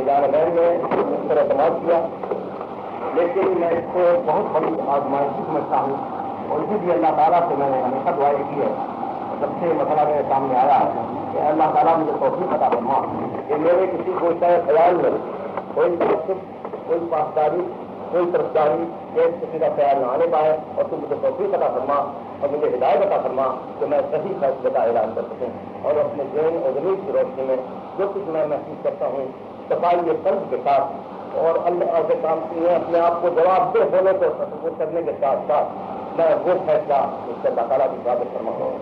جانبین میں اس پر اعتماد کیا، لیکن میں اس کو بہت بڑی آزمائش سمجھتا ہوں، اور اسی لیے اللہ تعالیٰ سے میں نے ہمیشہ دعائیں کی ہے۔ جب سے مسئلہ میرے سامنے آیا ہے کہ اللہ تعالیٰ مجھے توفیق عطا فرما کہ میرے کسی گوشہ خیال میں کوئی تعصب، کوئی پاسداری، کوئی طرفداری یا کسی کا خیال نہ آنے پائے، اور تو مجھے توفیق عطا فرما اور مجھے ہدایت عطا فرما کہ میں صحیح فیصلے کا اعلان کر سکوں، اور اپنے ذہن اور ضمیر کی روشنی میں جو کچھ میں محسوس کرتا ہوں صفائی قلب کے ساتھ اور اللہ کے کام میں اپنے آپ کو جواب دہ ہونے کو تصور کرنے کے ساتھ ساتھ میں وہ فیصلہ اس سے اللہ تعالیٰ کی عبادت فرما ہوں۔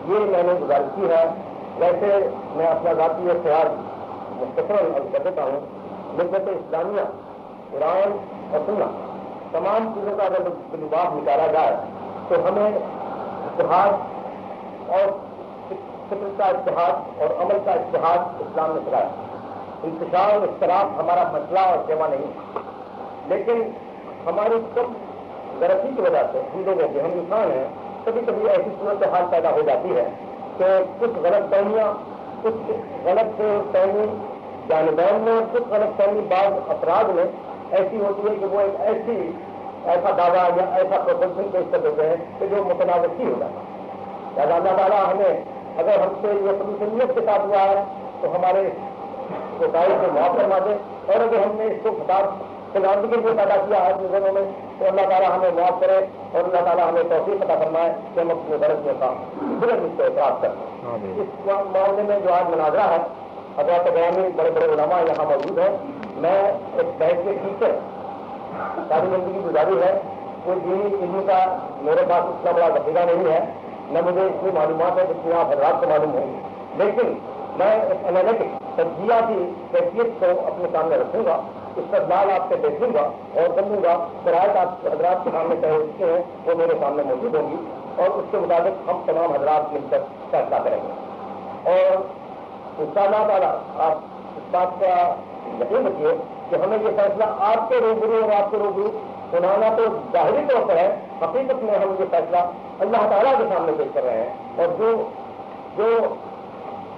یہ میں نے گزارش کی ہے۔ ویسے میں اپنا ذاتی اختیار مختصراً کر دیتا ہوں۔ ملت اسلامیہ، قرآن اور سنت، تمام چیزوں کا اگر لباس نکالا جائے تو ہمیں اتحاد اور فکر کا اتحاد اور عمل کا اتحاد اسلام نے سکھایا۔ انتشار اور اختلاف ہمارا مسئلہ اور سیوا نہیں، لیکن ہماری کم غلطی کی وجہ سے ہم لوگوں کے، ہم انسان ہیں، کبھی کبھی ایسی صورت حال پیدا ہو جاتی ہے کہ کچھ غلط فہمیاں، کچھ غلط فہمی جانبین میں، کچھ غلط فہمی بعض افراد میں ایسی ہوتی ہے کہ وہ ایک ایسا دعویٰ یا ایسا پروپوزل پیش کر دیتے ہیں کہ جو متنازع ہی ہو جاتا ہے۔ اللہ تعالیٰ ہمیں، اگر ہم سے یہ خصوصیت کے ساتھ ہوا ہے تو ہمارے کوتاہی کو معاف فرما دے، اور اگر ہم نے اس کو خطاب کے پیدا کیا ہے نظروں میں تو اللہ تعالیٰ ہمیں معاف کرے، اور اللہ تعالیٰ ہمیں توفیق عطا فرمائے کہ ہم اپنے غلطیوں کا بلند اس کو اعتراف کریں۔ اس معاملے میں جو آج مناظرہ ہے، حضرات گرامی بڑے بڑے علماء یہاں موجود ہیں۔ میں ایک بحث کے ٹیچر ساری زندگی گزاری ہے، کوئی دینی علم کا میرے پاس اتنا بڑا ذخیرہ نہیں ہے، نہ مجھے اتنی معلومات ہے جتنی آپ حضرات کو معلوم ہوں گی، لیکن میں ایک انالیٹک تجزیاتی کیفیت کو اپنے سامنے رکھوں گا، استدلال آپ سے دیکھوں گا اور سمجھوں گا، شرائط آپ حضرات کے سامنے طے ہو چکے ہیں وہ میرے سامنے موجود ہوں گی، اور اس کے مطابق ہم تمام حضرات مل کر فیصلہ کریں گے۔ اور انشاءاللہ تعالیٰ آپ اس بات کا یقین رکھیے کہ ہمیں یہ فیصلہ آپ کے روبرو اور آپ کے روبرو سنانا تو ظاہری طور پر ہے، حقیقت میں ہم یہ فیصلہ اللہ تعالیٰ کے سامنے پیش کر رہے ہیں، اور جو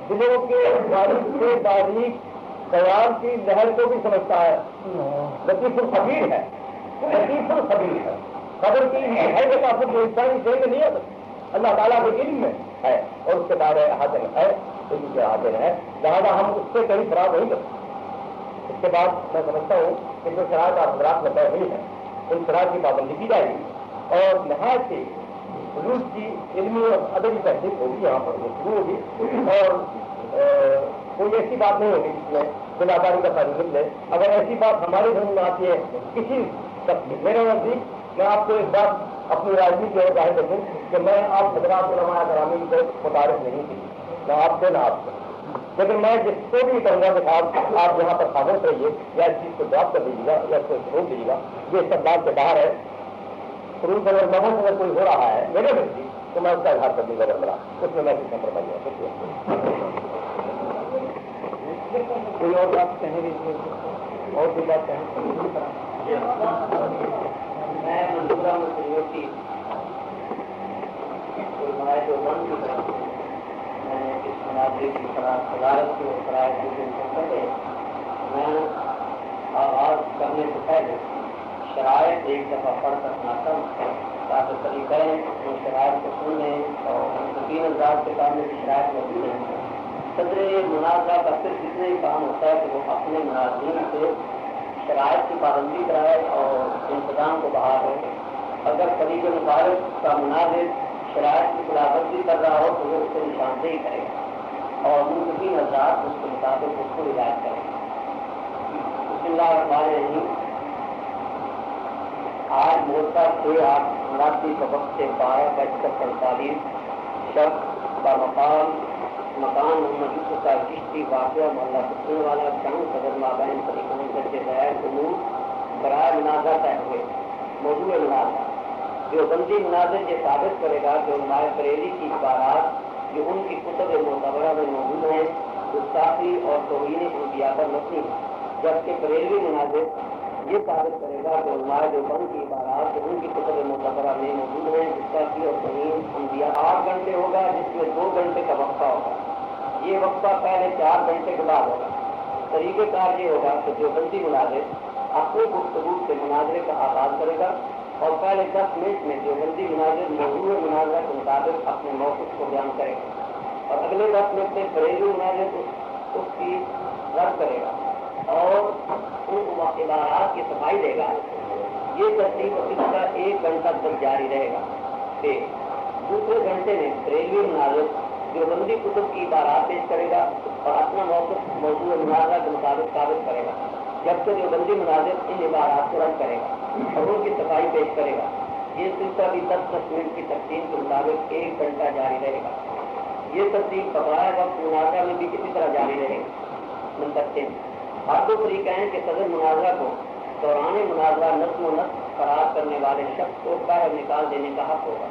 دلوں کے باریک سے باریک خیال کی لہر کو بھی سمجھتا ہے، لطیف الخبیر ہے، لطیف الخبیر ہے، خبر کی ہے کہ کافی جو انسانی ذہن میں نہیں ہے، اللہ تعالیٰ کے علم میں ہے اور اس کے دائرے احاطے میں ہے، علم کے احاطے میں ہے، لہٰذا ہم اس سے کہیں فرار نہیں کرتے۔ اس کے بعد میں سمجھتا ہوں کہ جو شرائط آپ حضرات میں طے ہوئی ہے ان شرائط کی پابندی کی جائے گی، اور نہایت سے حدود کی علمی اور ادبی تحقیق ہوگی، یہاں پر گفتگو ہوگی، اور کوئی ایسی بات نہیں ہوگی جس میں بلاداری کا فائدہ نکلے۔ اگر ایسی بات ہمارے ذہن میں آتی ہے کسی میرے نزدیک، میں آپ کو ایک بات اپنی راضی کی اور ظاہر کروں کہ میں آپ حضرات علماء کرامی کو متعارف نہیں تھی، نہ آپ سے نہ آپ سے، لیکن میں جس کو بھی کہوں گا کہ آپ یہاں پر خاموش رہیے یا اس چیز کو جواب کر دیجیے گا یا اس کو روک دیجیے گا، یہ استقبال سے باہر ہے، شروع اگر محبت اگر کوئی ہو رہا ہے میرے نزدیک تو میں اس کا اظہار کر دوں گا، اگر میرا اس میں کچھ کمپرومائز ہے۔ کوئی اور بات کہیں گے اور کوئی بات کہیں؟ میں منصورہ مسلمتی علماء دیوبند کی طرف میں نے اس مناظرے کی صدارت کی اور شرائط کی پہلے میں آغاز کرنے سے پہلے شرائط ایک دفعہ پڑھ کر سناتا ہوں تاکہ طریقے ان شرائط کو سن لیں، اور 3 ہزار کے سامنے کی شرائط موجود ہیں۔ صدر مناظرہ کا صرف اتنا ہی کام ہوتا ہے کہ وہ اپنے مناظرین سے شرائط کی پابندی کرائے اور انتظام کو بحال رکھے۔ اگر فریق مخالف کا مناظر شرائط کی خلاف ورزی کر رہا ہو تو وہ اس سے نشاندہی کرے اور منتقین حضرات اس کے مطابق اس کو ہدایت کریں۔ بسم اللہ الرحمن الرحیم۔ آج مورتا 6/8/89 کا وقت سے 12:45 شخص کا مکان محمد یوسف صاحب چشتی واقعہ محلہ پتن والا جنگ صدر مابین فریقین درج غیر امور برائے مناظرہ طے ہوئے۔ موضوع مناظرہ دیوبندی مناظر یہ ثابت کرے گا کہ علماء بریلی کی عبارات جو ان کی کتب معتبرہ میں موجود ہیں گستاخی اور توہین انبیاء پر مبنی ہیں، جبکہ بریلوی مناظر یہ ثابت کرے گا کہ علماء دیوبند کی عبارات جو ان کی کتب معتبرہ میں موجود ہیں گستاخی اور توہین انبیاء 8 گھنٹے ہوگا، جس میں 2 گھنٹے کا وقفہ ہوگا۔ یہ وقفہ پہلے 4 گھنٹے کے بعد ہوگا۔ طریقہ کار یہ ہوگا کہ دیوبندی مناظر اپنی گفتگو سے مناظرے کا آغاز کرے گا اور پہلے 10 منٹ میں دیوبندی مناظر موضوع مناظرہ کے مطابق اپنے موقف کو بیان کرے گا اور اگلے 10 منٹ میں بریلوی مناظر اس کی رد کرے گا اور ان عبارات کی صفائی دے گا. یہ ترتیب اس کا 1 گھنٹہ تک جاری رہے گا. دوسرے گھنٹے میں بریلوی مناظر دیوبندی کتب کی عبارات پیش کرے گا اور اپنا موقف موضوع مناظرہ کے مطابق ثابت کرے گا، جبکہ دیوبندی مناظر ان عبارات کو رد کرے گا اور ان کی صفائی پیش کرے گا. یہ سلسلہ بھی 10 منٹ کی تقسیم کے مطابق 1 گھنٹہ جاری رہے گا. یہ ترتیب بقایا وقت مناظرہ میں بھی اسی طرح جاری رہے گا. نمبر 3، ہر دو فریقین کے صدر مناظرہ کو دوران مناظرہ نظم و نسق قرار کرنے والے شخص کو باہر نکال دینے کا حق ہوگا.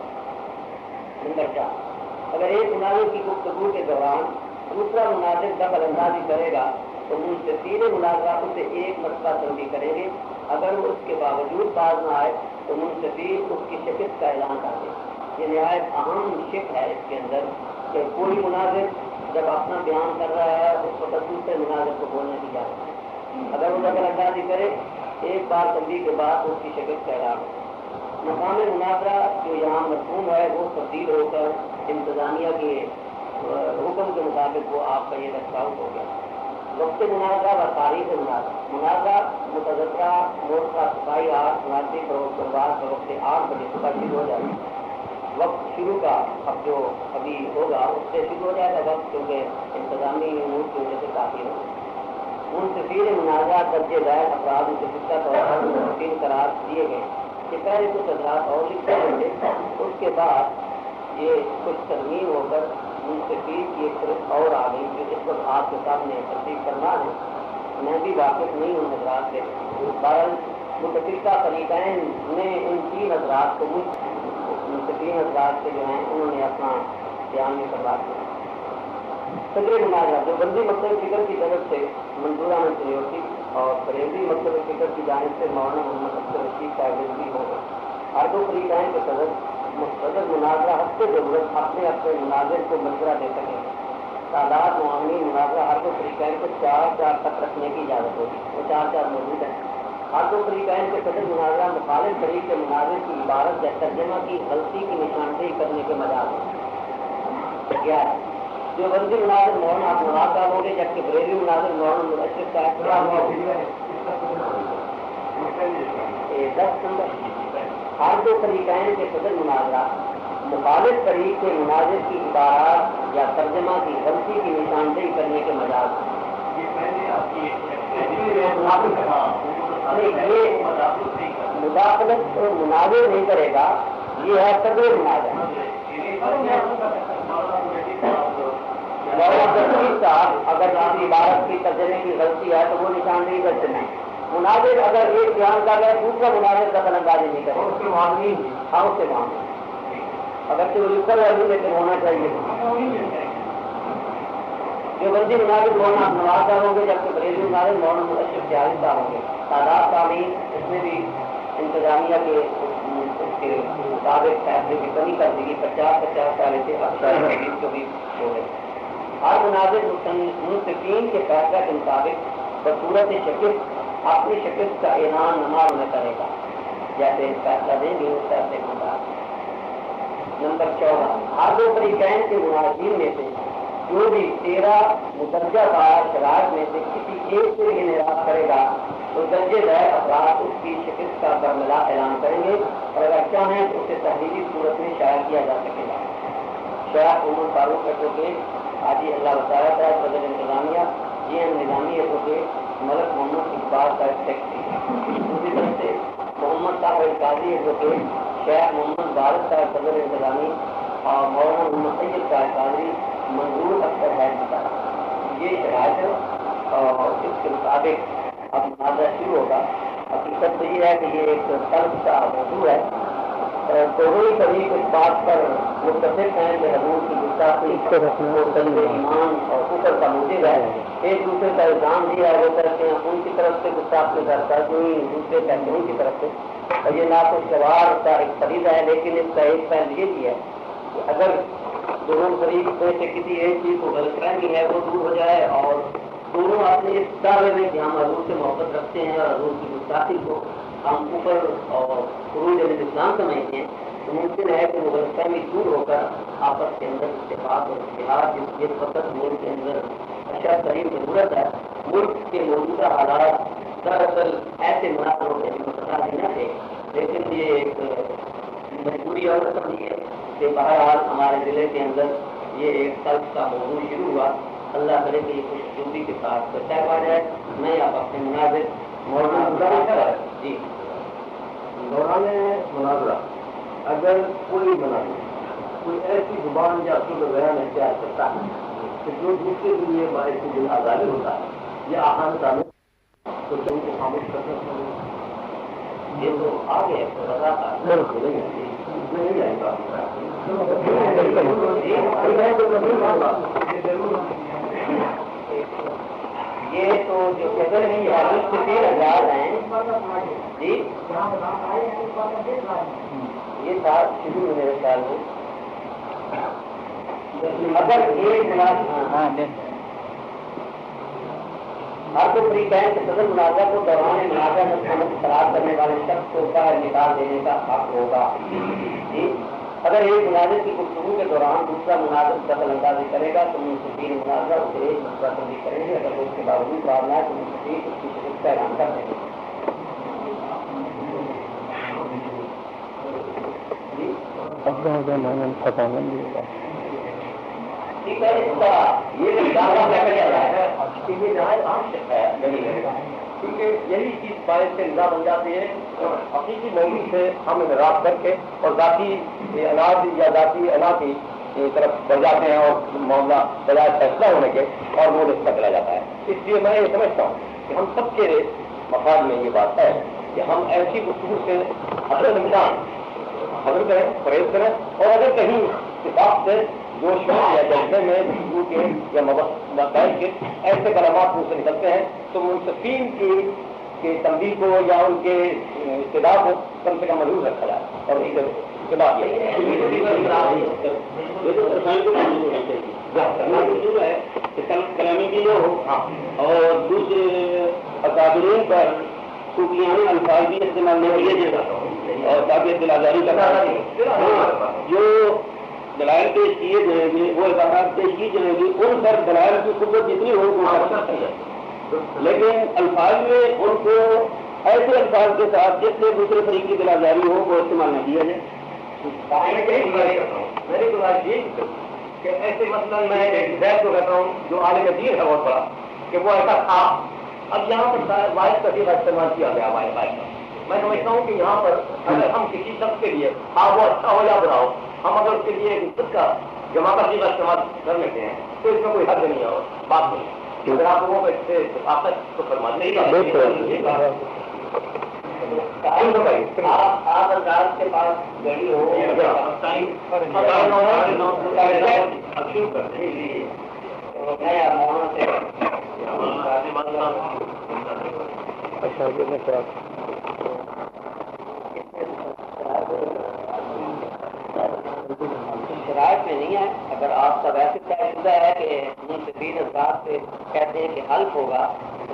نمبر 4، اگر ایک مناظر کی گفتگو کے دوران دوسرا مناظر دخل اندازی کرے گا تو منصفین مناظرہ اسے 1 مرتبہ تنبیہ کریں گے. اگر وہ اس کے باوجود باز نہ آئے تو منصفین اس کی شکست کا اعلان کر دیں. یہ نہایت اہم شک ہے اس کے اندر کہ کوئی مناظر جب اپنا بیان کر رہا ہے اس وقت دوسرے مناظر کو بولنے کی اجازت ہے. اگر وہ دخل اندازی کرے 1 بار تنبیہ کے بعد اس کی شکست کا اعلان ہو. مقام مناظرہ جو یہاں مفہوم ہے وہ تبدیل ہو کر انتظامیہ کے حکم کے مطابق وہ آپ کا یہ دستاویز ہو گیا. وقت مناظرہ و تاریخ مناظرہ متذکرہ مورخہ صفائی 8 مناسب بروز شروعات وقت 8 بجے صبح شروع ہو جائے گا. وقت شروع کا اب جو ابھی ہوگا اس سے شروع ہو جائے گا وقت، کیونکہ انتظامی امور کی وجہ سے کافی ہوگا. منصفین مناظرہ درجے ذیل افراد کے فقہ طور پر منصفین قرار دیے گئے کہ پہلے کچھ حضرات اور لکھتے ہوئے اس کے بعد یہ کچھ ترمیم ہو کر منصفین کی ایک طرف اور آ گئی جو اس وقت آپ کے سامنے ترتیب کرنا ہے. میں بھی واقف نہیں ہوں حضرات سے. بہرحال متفقہ فریقین نے ان 3 حضرات کو منصفین حضرات سے جو ہیں انہوں نے اپنا بیان میں کروا دیا. صدر مناظرہ جو بندی مکتب فکر کی طرف سے منظور احمد سریوسی اور بریلوی مکتب فکر کی جانب سے مولانا محمد اختر رشید صاحب بھی ہوگا. ہر دو فریقین کے صدر مناظرہ حسب ضرورت اپنے اپنے مناظر کو مشورہ دے سکیں گے. تعداد معاملین مناظرہ ہر دو فریقین کو 4 تک رکھنے کی اجازت ہوگی. وہ 4 موجود ہیں. ہر دو فریقین کے صدر مناظرہ مخالف فریق کے مناظر کی عبارت یا ترجمہ کی غلطی کی نشاندہی کرنے کے مجاز ہے. کیا ہے جو بندی مناظر مولانا احمد صاحب ہوں گے، جبکہ بریلوی مناظر مولانا مدثر صاحب ہوں. 10 نمبر، ہر دو فریقین کے صدر مناظرہ مخالف فریق کے مناظر کی عبارات یا ترجمہ کی غلطی کی نشاندہی کرنے کے مجاز ہے. یہ مداخلت مناظر نہیں کرے گا، یہ ہے صدر مناظر. صاحب اگر کسی عبارت کی ترجمے کی غلطی ہے تو وہ نشاندہی کرتے ہیں. مناظر اگر ایک بیان کر رہے دوسرا مناظر دخل اندازی نہیں کرے اس سے معاملہ اگر تو لکھا ہوا بھی لیکن ہونا چاہیے. جو بندی مناظر مولانا نواز صاحب ہوں گے، جبکہ بریلوی مناظر مولانا مدثر صاحب ہوں گے. تعداد تعلیم اس میں بھی انتظامیہ کے مطابق فیصلے کی کمی کر دی گئی. 50 سال سے کو بھی ہو گئے. ہر مناظر منصفین کے فیصلہ کے مطابق بصورت شکست اپنی شکست کا اعلان نماز میں کرے گا، جیسے فیصلہ دیں گے اس فیصلے کے مطابق. نمبر 14، ہر دو فریقین کے مناظرین میں سے جو بھی 13 مدرجہ دار شرائط میں سے کسی ایک سے انحراف کرے گا تو درجے ذیل افراد اس کی شکست کا برملا اعلان کریں گے اور اگر چاہیں تو اسے تحریری صورت میں شائع کیا جا سکے گا. شیخ عمر فاروق ایڈوکیٹ حاجی اللہ وسائل صاحب صدر انتظامیہ، جی ایم نظامی ایڈوکیٹ ملک محمد اقبال صاحب سیکرٹری. دوسری طرف سے محمد صاحب قاضی ایڈوکیٹ شیخ محمد بارد صاحب صدر انتظامی اور مولانا محمد سید صاحب قاضی منظور اختر ہے کی طرح. یہ شرائط اور اس کے مطابق اب مناظرہ شروع ہوگا. حقیقت تو یہ ہے کہ یہ ایک طلب کا موضوع ہے. دونوں ہی فریق اس بات پر متفق ہیں کہ حضور کی گستاخی ایمان اور کفر کا موجب ہے. ایک دوسرے کا الزام دیا ہے وہ کرتے ہیں ان کی طرف سے گستاخی درد ہوئی، دوسرے کہتے ہیں ان کی طرف سے. اور یہ ناخوشگوار کا ایک فریضہ ہے، لیکن اس کا ایک پہل یہ بھی ہے کہ اگر دونوں فریق میں سے کسی ایک چیز کو غلط فہمی ہے وہ دور ہو جائے اور دونوں اپنے اس دعوے میں کہ ہم حضور سے محبت رکھتے ہیں اور حضور کی گستاخی کو ہم اوپر اور خروج اسلام سمجھتے ہیں، تو ممکن ہے کہ وہ غلط فہمی دور ہو کر آپس کے اندر اتفاق اور اتحاد جس وقت ملک کے اندر اشد ترین ضرورت ہے، ملک کے موجودہ حالات دراصل ایسے مناسب ہوتے ہیں پتہ نہیں نہ تھے، لیکن یہ ایک مجبوری اور سمجھی ہے کہ بہرحال ہمارے ضلع کے اندر یہ ایک طرز کا موضوع شروع ہوا۔ اللہ کرے کہ یہ خوش خوبی کے ساتھ طے پا جائے۔ میں آپ اپنے مناظر جی دوران مناظرہ اگر کوئی مناظر کوئی ایسی زبان یا اصول بیان اختیار کرتا ہے کہ جو دوسرے کے لیے باعث دل آزادی ہوتا ہے یا آسان تعمیر تو ان کو خاموش کر سکتے ہیں۔ یہ تو آگے نہیں جائے گا۔ یہ تو جو قدر نہیں ہے مستفید آزاد ہیں جی، یہ بات شروع میں میرے خیال میں اگر ایک ہر تو فری بینک صدر منازعہ کو دوران منازعہ خراب کرنے والے شخص کو باہر نکال دینے کا حق ہوگا جی۔ اگر ایک مناظر کی گفتگو کے دوران دوسرا مناظر دخل اندازی کرے گا تو منصفین مناظرہ اسے ایک مسئلہ بندی کریں گے، اگر اس کے باوجود معاملہ ہے تو منصفین اس کی شرکت کا اعلان کر دیں گے۔ ٹھیک ہے، اس کا یہ دعویٰ کیا جا رہا ہے کہ یہ نہایت عام شک ہے کیونکہ یہی چیز باعث سے نظام بن جاتی ہے حقیقی موضوع سے ہم انحراف کر کے اور ذاتی اناج یا ذاتی انا کی طرف بڑھ جاتے ہیں اور معاملہ بجائے فیصلہ ہونے کے اور وہ رشتہ چلا جاتا ہے۔ اس لیے میں یہ سمجھتا ہوں کہ ہم سب کے مفاد میں یہ بات ہے کہ ہم ایسی گفتگو سے حضرت امکان حضر کریں، پرہیز کریں، اور اگر کہیں اتفاق سے جو شوق یا جلسے میں گفتگو کے یا مسائل کے ایسے کلمات سے نکلتے ہیں تو منصفین کی تنبیہ کو یا ان کے ابتدا کو کم سے کم محدود رکھا جائے اور ایک اتباع ہے کہ کلامی بھی نہ ہو اور دوسرے اکابرین پر صوفیانہ الفاظ بھی استعمال نہیں کیے جائے اور تاکہ دل آزاری کا جو دلائل پیش کیے جائیں گے وہ عبارات پیش کی جائیں گی ان پر دلائل کی قوت جتنی ہو لیکن الفاظ میں ان کو ایسے الفاظ کے ساتھ جس سے دوسرے فریق کی دل آزاری ہو وہ استعمال نہ کیا جائے۔ میری گزارش یہ کہ ایسے مثلاً میں ایک زید کو کہتا ہوں جو عالم دین ہے بہت بڑا کہ وہ ایسا تھا، اب یہاں پر واحد کا صیغہ استعمال کیا گیا ہمارے پاس۔ میں سمجھتا ہوں کہ یہاں پر اگر ہم کسی شخص کے لیے وہ اچھا ہو یا برا ہو، ہم اگر اس کے لیے عزت کا جمع کا صیغہ استعمال کر لیتے ہیں تو اس میں کوئی حد نہیں ہے بات نہیں۔ اگر آپ لوگوں کو اس سے ثقافت کو فرما دیں آپ عدالت کے پاس گڑی ہو شرائط میں نہیں ہے۔ اگر آپ کا ویسے طے شدہ ہے کہ منصفین حضرات سے کہتے ہیں کہ حلف ہوگا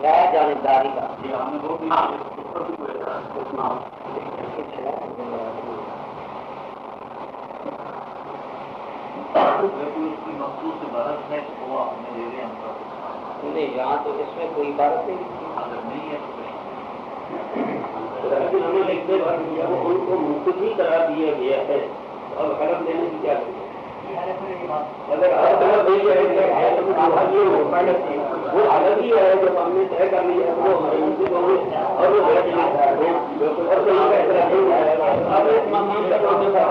غیر جانبداری کا، نہیں یہاں تو اس میں کوئی عبارت نہیں ہے، ان کو منتخب قرار دیا گیا ہے اور حلف لینے کی کیا اگر وہ الگ ہی ہے جو ہم نے طے کر لیا وہ اور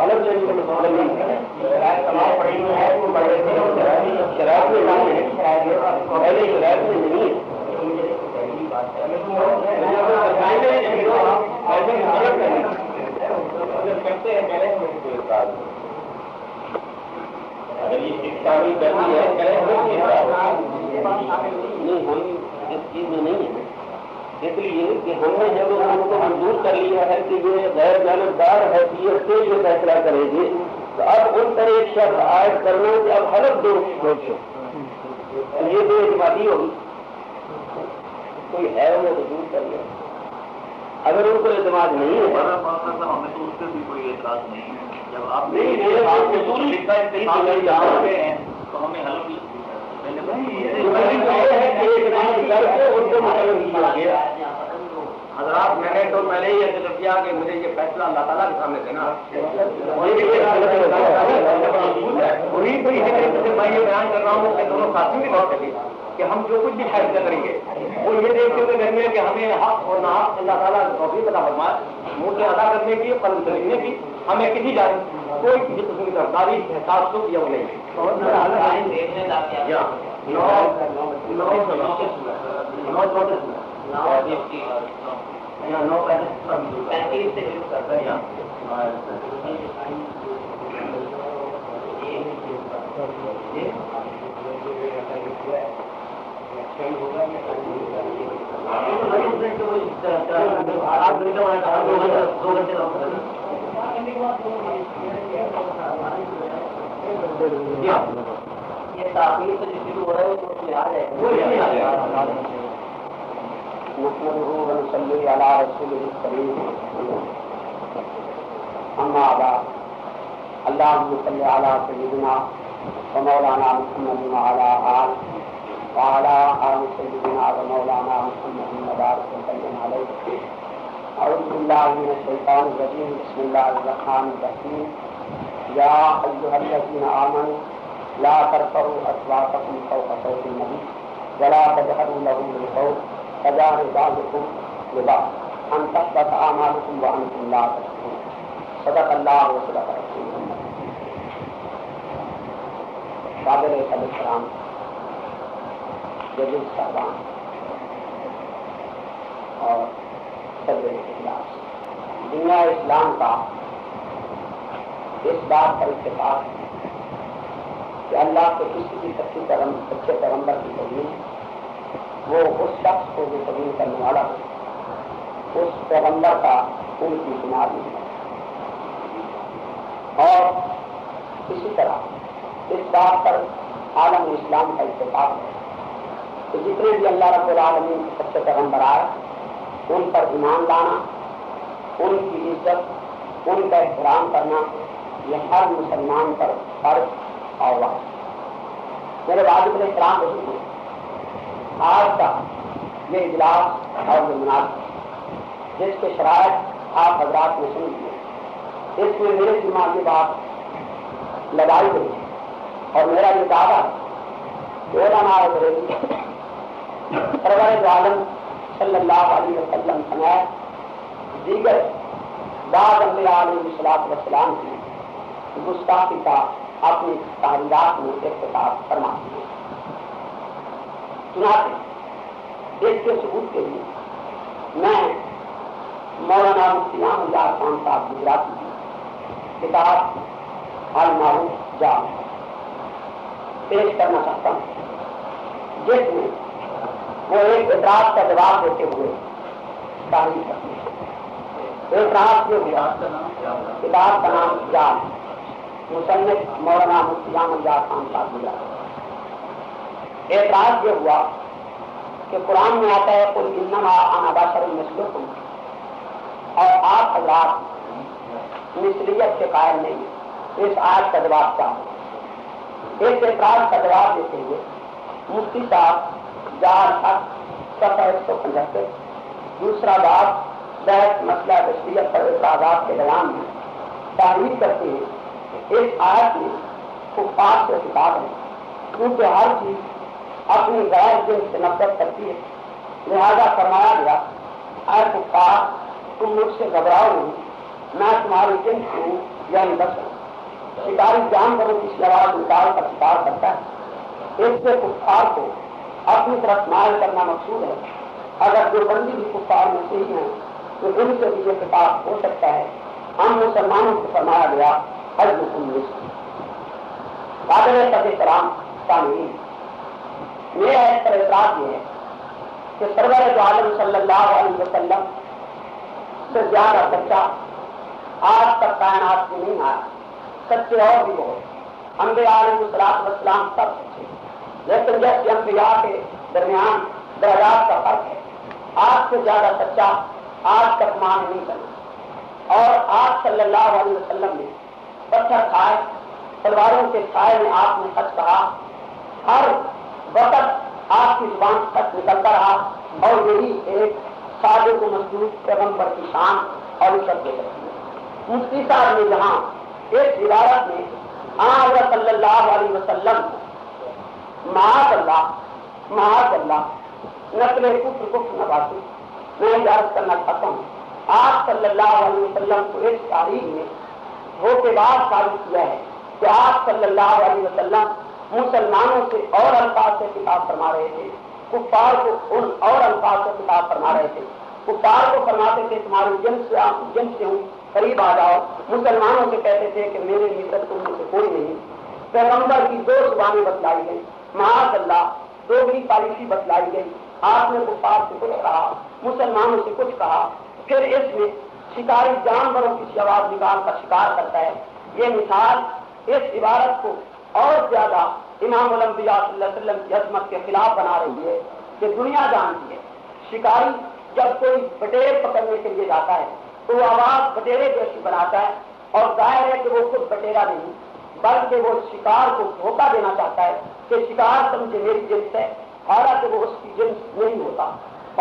الگ لینے کا مسئلہ نہیں ہے، شرائط میں نہیں ہے، پہلے شرائط میں نہیں ہے۔ نہیں ہم اس چیز میں نہیں ہیں، اس لیے کہ ہم نے جب ان کو منظور کر لیا ہے کہ یہ غیر جانبدار حیثیت سے یہ فیصلہ کرے گی تو اب ان پر ایک شرط عائد کرنا کہ اب حلف دو یہ بے اعتمادی ہوگی کوئی ہے وہ تو دور کریے. اگر ان کو اعتماد نہیں ہے ہمیں تو اس پہ بھی کوئی اعتراض نہیں ہے. جب آپ تو ہمیں حل حضرات میں نے تو پہلے ہی ایسے کیا کہ مجھے یہ فیصلہ اللہ تعالیٰ کے سامنے دینا وہی کوئی ہے جیسے میں یہ بیان کر رہا ہوں کہ دونوں ساتھی بھی بہت سکے کہ ہم جو کچھ بھی فیصلہ کریں گے وہ یہ دیکھتے ہوئے کریں گے کہ ہمیں حق اور ناحق اللہ تعالیٰ کی توفیق عطا فرمائے منہ ادا کرنے کی قلم سے لکھنے کی ہمیں کسی جانب کوئی کسی قسم کی طرفداری احساس تو کیا وہ نہیں یہ تاخیر سے جو شروع ہو رہا ہے وہ یاد ہے نحمده ونصلي على رسوله الكريم اما بعد اللهم صل على سيدنا ومولانا محمد وعلى آل سيدنا ومولانا محمد وبارك وسلم عليه. اعوذ بالله من الشيطان الرجيم. بسم الله الرحمن الرحيم. يا ايها الذين امنوا لا ترفعوا اصواتكم فوق صوت النبي ولا تجهروا له بالقول كجهر بعضكم لبعض ان تحبط اعمالكم وانتم لا تشعرون. صدق الله وصدق رسوله. قابل احترام ججز صاحبان اور صدر اجلاس، دنیا اسلام کا اس بات پر اتفاق ہے کہ اللہ کے کسی بھی سچے پیغمبر کی تبلیغ وہ اس شخص کو جو تبلیغ کرنے والا ہو اس پیغمبر کا ان کی شمار نہیں ہے. اور اسی طرح اس بات پر عالم اسلام کا اتفاق ہے کہ جتنے بھی اللہ رب العالمین کے سچے پیغمبر آئے ان پر ایمان لانا، ان کی عزت، ان کا احترام کرنا یہ ہر مسلمان پر فرض اور واجب. میرے واجب احترام وہی ہے. آج کا یہ اجلاس اور یہ مناسب جس کے شرائط آپ حضرات نے سن لیے، اس میں میرے ذمہ یہ بات لگائی گئی اور میرا یہ دعویٰ علماء بریلوی سرور عالم صلی اللہ علیہ وسلم سمیت دیگر بعض انبیاء علیہ السلام کی گستاخی کا اپنی تحریرات میں اختتام فرماتے ہیں. چنانچہ اس کے ثبوت کے لیے میں مولانا مفتی احمد خان صاحب گجراتی کی کتاب المعروف جام پیش کرنا چاہتا ہوں، جس میں وہ ایک اعتراض کا جواب دیتے ہوئے تحریر کرتے ہیں. اعتراض یہ ہوا، کتاب کا نام جام، مصنف مولانا مفتی احمد خان صاحب گجراتی. اعتراض یہ ہوا کہ قرآن میں آتا ہے قل انما انا بشر مثلکم، اور آپ حضرات مثلیت کے قائل نہیں. اس آیت کا جواب کیا ہے؟ اس اعتراض کا جواب دیتے ہوئے مفتی صاحب جار حق صفحہ 175 دوسرا باب بحث مسئلہ بشریت پر اعتراضات کے بیان میں تحریر کرتے ہیں کہ اس آیت میں کفار سے خطاب ہے، کیونکہ ہر چیز اپنی غیر جنس سے نفرت کرتی ہے، لہذا فرمایا گیا اے کفار تم مجھ سے گھبراؤ نہیں، میں تمہاری جنس ہوں یعنی بشر. شکاری جانوروں کی آواز نکال کر شکار کرتا ہے، اس سے کفار کو اپنی طرف مائل کرنا مقصود ہے. اگر جو بندی بھی کفار میں صحیح ہیں تو ان سے بھی یہ خطاب ہو سکتا ہے. ہم مسلمانوں کو فرمایا گیا حجم قابل احترام سامعین، میرا اس پر اعتراض یہ ہے کہ سرور عالم صلی اللہ علیہ وسلم سے زیادہ سچا آج تک کائنات میں نہیں آیا. سچے اور بھی بہت انبیاء علیہ السلام سب سچے، لیکن جیسے انبیاء کے درمیان درجات کا فرق ہے آج سے زیادہ سچا آج تک مان نہیں کرنا۔ اور آپ صلی اللہ علیہ وسلم نے پتھر کھائے، تلواروں کے سائے میں آپ نے سچ کہا، ہر وقت آپ کی زبان سچ نکلتا رہا، اور یہی ایک صادق و مصدوق پیغمبر کی شان اور عزت دے سکتی ہے۔ مفتی صاحب نے جہاں ایک عبارت میں حضرت صلی اللہ علیہ وسلم معاذ اللہ نقل کفر نباتی، میں اجازت کرنا چاہتا ہوں، آپ صلی اللہ علیہ وسلم کو اس تاریخ میں دھوکے باز ثابت کیا ہے کہ آپ صلی اللہ علیہ وسلم مسلمانوں سے اور الفاظ سے خطاب فرما رہے تھے، کفار کو ان اور الفاظ سے خطاب فرما رہے تھے۔ کفار کو فرماتے تھے تمہاری جن سے ہوں قریب آ جاؤ، مسلمانوں سے کہتے تھے کہ میرے ملت تم میں سے کوئی نہیں۔ پیغمبر کی 2 زبانیں بتلائی گئی، معاذ اللہ دوگری پالیسی بتلائی گئی، آپ نے کفار سے کچھ کہا، مسلمانوں سے کچھ کہا، پھر اس میں شکاری جانوروں کی آواز نکال کر شکار کرتا ہے۔ یہ مثال اس عبارت کو اور زیادہ امام الانبیاء صلی اللہ علیہ وسلم کی عظمت کے خلاف بنا رہی ہے کہ دنیا جانتی ہے شکاری جب کوئی بٹیر پکڑنے کے لیے جاتا ہے تو وہ آواز بٹیرے جیسی بناتا ہے، اور ظاہر ہے کہ وہ خود بٹیرا نہیں بلکہ وہ شکار کو دھوکہ دینا چاہتا ہے کہ شکار سمجھے میری جنس ہے، حالانکہ وہ اس کی جنس نہیں ہوتا،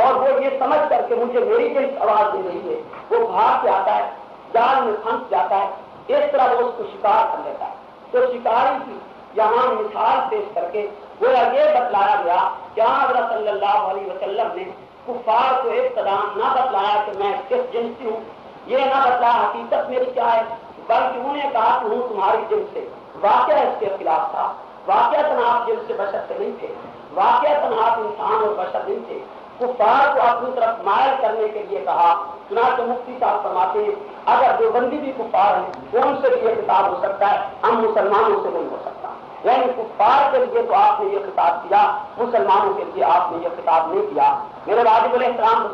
اور وہ یہ سمجھ کر کے مجھے میری جنس آواز دے رہی ہے، وہ بھاگ کے آتا ہے، جال میں پھنس جاتا ہے، اس طرح وہ اس کو شکار کر لیتا ہے۔ تو شکاری کی یہاں مثال پیش کر کے وہ یہ بتلایا گیا کہ حضرت صلی اللہ علیہ وسلم نے کفار کو ابتدا نہ بتلایا کہ میں کس جنس سے ہوں، یہ نہ بتلایا حقیقت میری کیا ہے، بلکہ انہوں نے کہا کہ ہوں تمہاری جنس سے۔ واقعہ اس کے خلاف تھا، واقعہ آپ جنس سے بشر سے نہیں تھے، واقعہ آپ انسان اور بشر نہیں تھے۔ کفار کو اپنی طرف مائل کرنے کے لیے کہا، چنانچہ مفتی صاحب فرماتے ہیں اگر جو بندی بھی کفار ہیں ان سے بھی یہ خطاب ہو سکتا ہے، ہم مسلمانوں سے نہیں ہو سکتا۔ یعنی کفار کے لیے تو آپ نے یہ خطاب کیا، مسلمانوں کے لیے آپ نے یہ خطاب نہیں کیا۔ میرے واجب الاحترام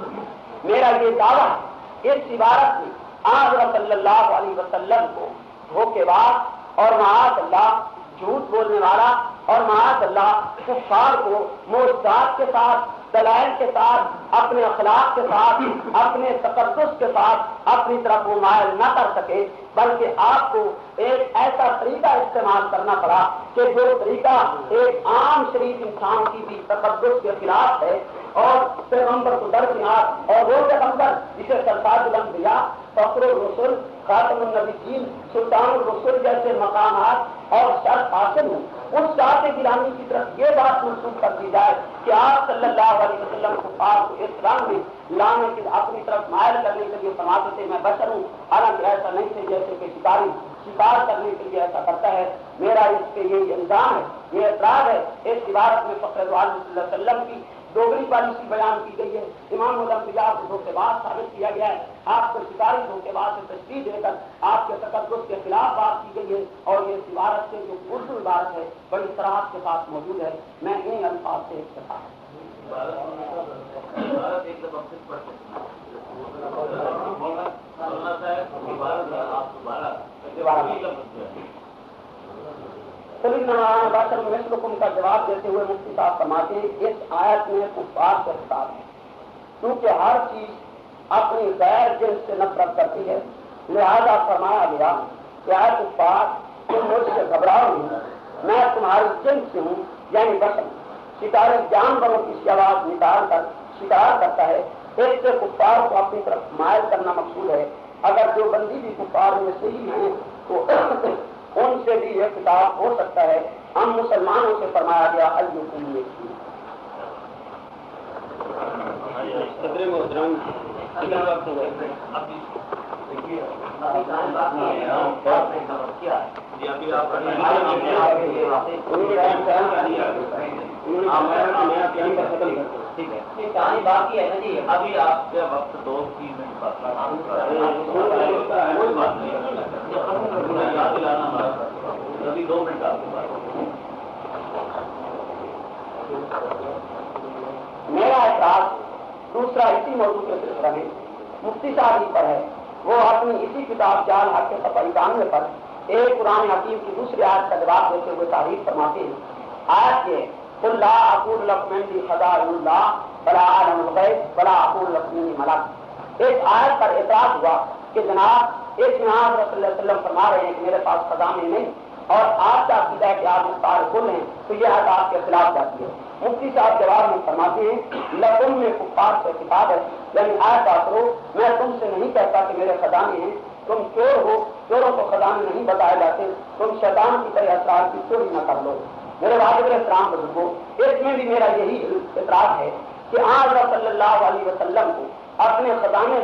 میرا یہ دعویٰ ہے اس عبارت میں حضرت صلی اللہ علیہ وسلم کو دھوکے باز اور معاذ اللہ جھوٹ بولنے والا اور معاذ اللہ کفار کو معجزات کے ساتھ، دلائل کے ساتھ، اپنے اخلاق کے ساتھ، اپنے تقدس کے ساتھ اپنی طرف وہ مائل نہ کر سکے، بلکہ آپ کو ایک ایسا طریقہ استعمال کرنا پڑا کہ جو طریقہ ایک عام شریف انسان کی بھی تقدس کے خلاف ہے، اور پیغمبر کو درکنار، اور وہ پیغمبر جسے سرتاج الانبیاء، فخر الرسل، خاتم النبیین، سلطان الرسل جیسے مقامات اور شرط حاصل ہوں، اس ذات گرامی کی طرف یہ بات منسوخ کر دی جائے کہ آپ صلی اللہ علیہ وسلم کو پاک کو اس رنگ میں لانے کے اپنی طرف مائل کرنے کے لیے فرماتے تھے میں بشر ہوں، حالانکہ ایسا نہیں تھے جیسے کہ شکاری شکار کرنے کے لیے ایسا کرتا ہے۔ میرا اس پہ یہ الزام ہے، یہ اعتراض ہے۔ اس عبارت میں فخر عالم صلی اللہ علیہ وسلم کی دوگری پالیسی بیان کی گئی ہے، امام الانبیاء کو دھوکے باز ثابت کیا گیا ہے، آپ کو شکاری دھوکے باز سے تشبیہ دے کر آپ کے تقدس کے خلاف بات کی گئی ہے، اور یہ اس عبارت سے جو اردو عبارت ہے بڑی صراحت کے ساتھ موجود ہے۔ میں ان الفاظ سے افتخار حکم کا جواب دیتے ہوئے مفتی صاحب فرماتے ہیں اس آیت میں کفار سے خطاب ہے، کیونکہ ہر چیز اپنی غیر جنس سے نفرت کرتی ہے، لہذا فرمایا گیا کہ اے کفار تم مجھ سے گھبراؤ نہیں، میں تمہاری جنس سے ہوں، یعنی بشر۔ شکاری جانوروں کی آواز نکال کر شکار کرتا ہے، اس سے کفار کو اپنی طرف مائل کرنا مقصود ہے۔ اگر جو بندی بھی کفار میں صحیح ہیں تو ان سے بھی یہ خطاب ہو سکتا ہے۔ ہم مسلمانوں سے فرمایا گیا کہانی باقی ہے نا جی، ابھی آپ کے وقت 2-3 منٹ ابھی 2 منٹ آپ کے پاس۔ میرا اعتراض دوسرا اسی موضوع کے سلسلہ میں مفتی صاحب پر ہے، وہ اپنی اسی کتاب جال حق کے صفحہ 91 پر ایک قرآن حکیم کی دوسری آیت کا جواب دیتے ہوئے تعریف فرماتے ہیں۔ آیت یہ قل لا اقول لکم عندی خزائن اللہ ولا اعلم الغیب ولا اقول لكم ملک. ایک آیت پر اعتراض ہوا کہ جناب ایک میں آپ رسول اللہ صلی اللہ علیہ وسلم فرما رہے ہیں کہ میرے پاس خزانے نہیں، اور آپ کا عقیدہ ہے کہ آپ اس پار کھل ہیں، تو یہ آیت آپ کے خلاف جاتی ہے. مفتی صاحب جواب میں فرماتے ہیں لکم میں کفار سے خطاب ہے، یعنی آیت آخرو میں تم سے نہیں کہتا کہ میرے خزانے ہیں، تم چور ہو، چوروں کو خزانے نہیں بتائے جاتے، تم شیطان کی طرح اسرار کی چوری نہ کر لو. میرے واجب السلام بزرگوں، اس میں بھی میرا یہی اعتراض ہے کہ آج صلی اللہ علیہ وسلم کو اپنے خزانے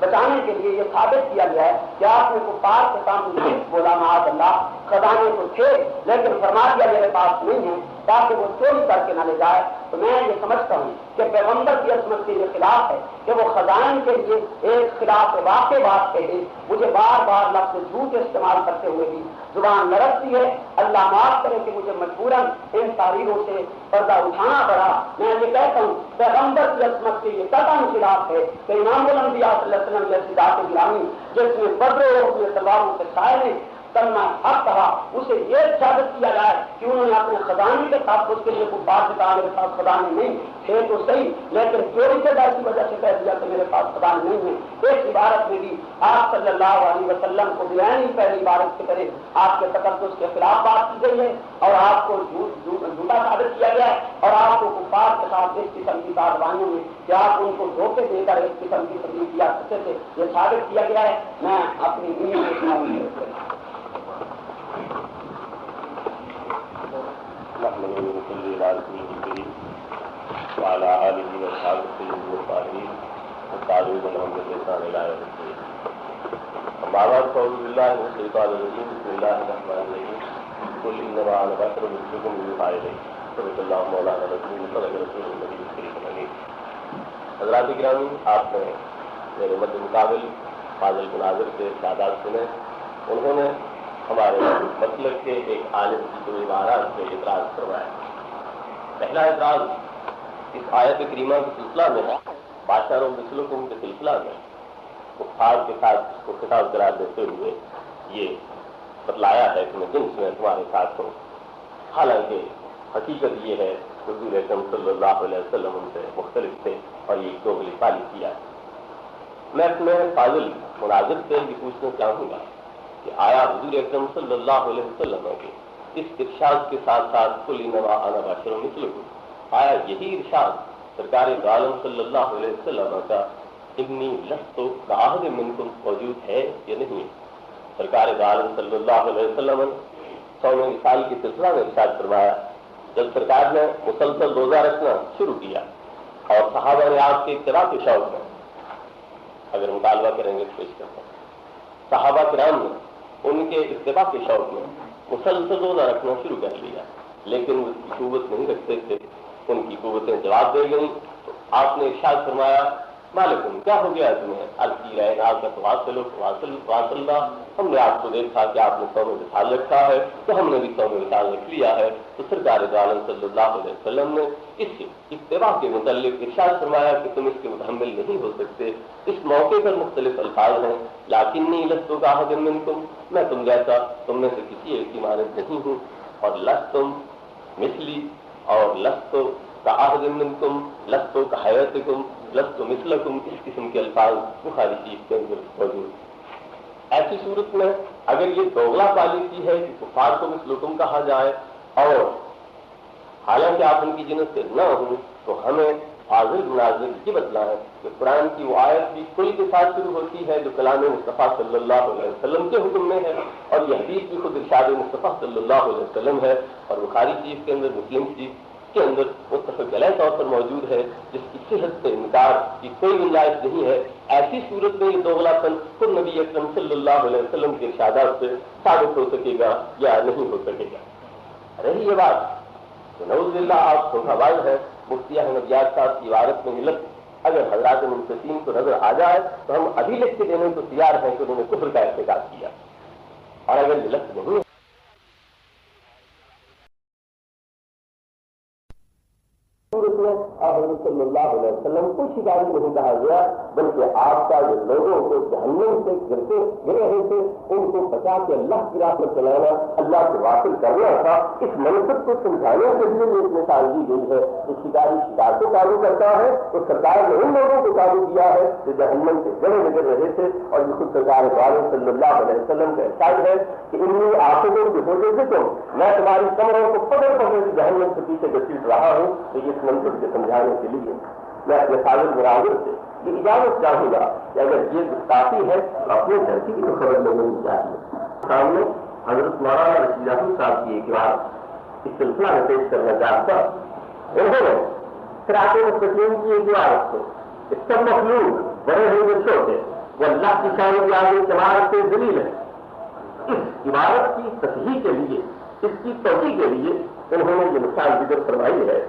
بچانے کے لیے یہ ثابت کیا گیا ہے کہ آپ نے کفار کے سامنے بولا معاذ اللہ خزانے تو تھے لیکن فرما دیا میرے پاس نہیں ہے تاکہ وہ چوری کر کے نہ لے جائے. تو میں یہ سمجھتا ہوں کہ پیغمبر کی عصمت کے یہ خلاف ہے کہ وہ خزانے کے لیے ایک خلاف واقع بات کہے. مجھے بار بار لفظ جھوٹ استعمال کرتے ہوئے بھی زبان لڑکتی ہے. اللہ معاف کرے کہ مجھے مجبوراً ان تاریخوں سے پردہ اٹھانا پڑا. میں یہ کہتا ہوں پیغمبر کی عصمت کے یہ قطعاً خلاف ہے کہ امام الانبیاء صلی اللہ علیہ وسلم جیسی ذات گرامی جس میں بدر اور اپنے تلواروں سے سائے نے کرنا حق کہا اسے یہ ثابت کیا جائے کہ انہوں نے اپنے خزانے کے ساتھ اس کے لیے کوئی بات کہا میرے پاس خزانے نہیں تھے تو صحیح لیکن چوری سے ڈر کی وجہ سے کہہ دیا کہ میرے پاس خزانے نہیں ہیں. ایک عبارت میں بھی آپ صلی اللہ علیہ وسلم کو بیان پہلی عبارت کے کرے آپ کے تقدس کے خلاف بات کی گئی ہے اور آپ کو جھوٹا ثابت کیا گیا ہے اور آپ کو کفار کے ساتھ اس قسم کی کاروائیوں میں کہ آپ ان کو دھوکے دے کر اس قسم کی تبدیلی کیا سکتے تھے یہ ثابت کیا گیا ہے. میں اپنی وعلى آله وصحبه الطاهرين والتابعين لهم بإحسان إلى يوم الدين. أما بعد فأعوذ بالله من الشيطان الرجيم. بسم الله الرحمن الرحيم. قل إنما أنا بشر مثلكم يوحى إلي. صدق الله مولانا العظيم صدق رسول النبي الكريم الأمين. حضرات گرامی، آپ نے میرے مد مقابل فاضل مناظر کے سادات سنے. انہوں نے ہمارے مسلک کے ایک عالم کی جو عبارات پہ اعتراض کروایا. پہلا اعتراض اس آیت کریمہ کے سلسلہ میں ہے، باشروں مثلکم کے سلسلہ میں کفار کے ساتھ اس کو خطاب قرار دیتے ہوئے یہ بتلایا ہے کہ میں جنس میں تمہارے ساتھ ہوں. حالانکہ حقیقت یہ ہے حضور اکرم صلی اللہ علیہ وسلم ان سے مختلف تھے اور یہ دوغلی پالیسی ہے. میں اپنے فاضل مناظر سے یہ پوچھنا چاہوں گا کہ آیا حضور اکرم صلی اللہ علیہ وسلم کے اس ارشاد کے ساتھ ساتھ قل انما انا بشر مثلکم، آیا یہی ارشاد سرکار دو عالم صلی اللہ علیہ وسلم کا انی لست کاحد منکم موجود ہے یا نہیں؟ سرکار دو عالم صلی اللہ علیہ وسلم نے 100 وصال کے سلسلہ میں ارشاد فرمایا جب سرکار نے مسلسل روزہ رکھنا شروع کیا اور صحابہ نے آپ کے اتباع کے شوق میں، اگر مطالبہ کریں گے تو پیش کرتا ہوں، صحابہ کرام نے ان کے اتباع کے شوق میں مسلسل روزہ رکھنا شروع کر لیا لیکن وہ قوت نہیں رکھتے تھے. ان کی قوتیں جواب دے گئیں تو آپ نے ارشاد فرمایا مالکم کیا ہو گیا تمہیں؟ الکی رہے آپ کا واصل ہم نے آپ کو دیکھا کہ آپ نے 100 وصال رکھا ہے تو ہم نے بھی 100 وصال رکھ لیا ہے. تو سرکار دو عالم صلی اللہ علیہ وسلم نے اس اتباع کے متعلق ارشاد فرمایا کہ تم اس کے متحمل نہیں ہو سکتے. اس موقع پر مختلف الفاظ ہیں لکنی لست کاحد منکم، میں تم جیسا تم میں سے کسی ایک کی مانند نہیں ہوں، اور لستم مثلی اور لست کاحد منکم لست کحیاتکم لست مثلکم، اس قسم کے الفاظ بخاری شریف کے اندر موجود. ایسی صورت میں اگر یہ دوغلا پالیسی ہے کہ کفار کو مثلکم کہا جائے اور حالانکہ آپ ان کی جنس سے نہ ہوں تو ہمیں فاضل مناظر یہ بتلا ہے کہ قرآن کی وہ آیت بھی کل کے ساتھ شروع ہوتی ہے جو کلام مصطفیٰ صلی اللہ علیہ وسلم کے حکم میں ہے اور یہ حدیث بھی خود ارشاد مصطفیٰ صلی اللہ علیہ وسلم ہے اور بخاری شریف کے اندر مسلم شریف کے اندر متفق علیہ طور پر موجود ہے جس کی صحت سے انکار کی کوئی گنجائش نہیں ہے. ایسی صورت میں یہ دوغلا پن خود نبی اکرم صلی اللہ علیہ وسلم کے ارشادات سے ثابت ہو سکے گا یا نہیں ہو سکے گا. رہی یہ بات تو نعوذ باللہ آپ دھوکہ باز ہے. مفتی احمدیات صاحب کی عبارت میں لفظ اگر حضرات منصفین کو نظر آ جائے تو ہم ابھی لکھ کے دینے کو تیار ہیں کہ انہوں نے کفر کا ارتکاب کیا، اور اگر یہ لفظ نہیں حضرت صلی اللہ علیہ وسلم کو شکاری نہیں کہا گیا، بلکہ آپ کا جو لوگوں کو جہنم سے گر رہے تھے ان کو بچا کے اللہ کی راہ پر چلانا، اللہ سے واصل کرنا تھا۔ اس منصب کو سمجھانے کے لیے یہ مثال دی گئی ہے کہ شکاری شکار کو قابو کرتا ہے تو سرکار نے ان لوگوں کو قابو کیا ہے جو جہنم سے گر رہے تھے، اور یہ خود سرکار صلی اللہ علیہ وسلم کا احساس ہے کہ انہیں آخروں کی وجہ سے تم میں تمہاری کمروں کو پکڑ جہنم سے پیچھے گھسیٹ رہا ہوں۔ تو اس منصب کے سمجھانے کے لیے میں اپنے سابق برادر سے یہ اجازت چاہوں گا کہ اگر یہ گستاخی ہے تو اپنے گھر کی بھی خبر لینی چاہیے۔ سامنے حضرت مولانا رشید احمد صاحب کی ایک بات اس سلسلہ میں پیش کرنا چاہتا، انہوں نے صراط مستقیم کی ایک عبارت کو کہ سب مخلوق بڑے ہوئے چھوٹے وہ اللہ کی شان کی آگے عبارت سے ذلیل ہے، اس عبارت کی تصحیح کے لیے، اس کی توسیع کے لیے انہوں نے یہ مثال ذکر فرمائی ہے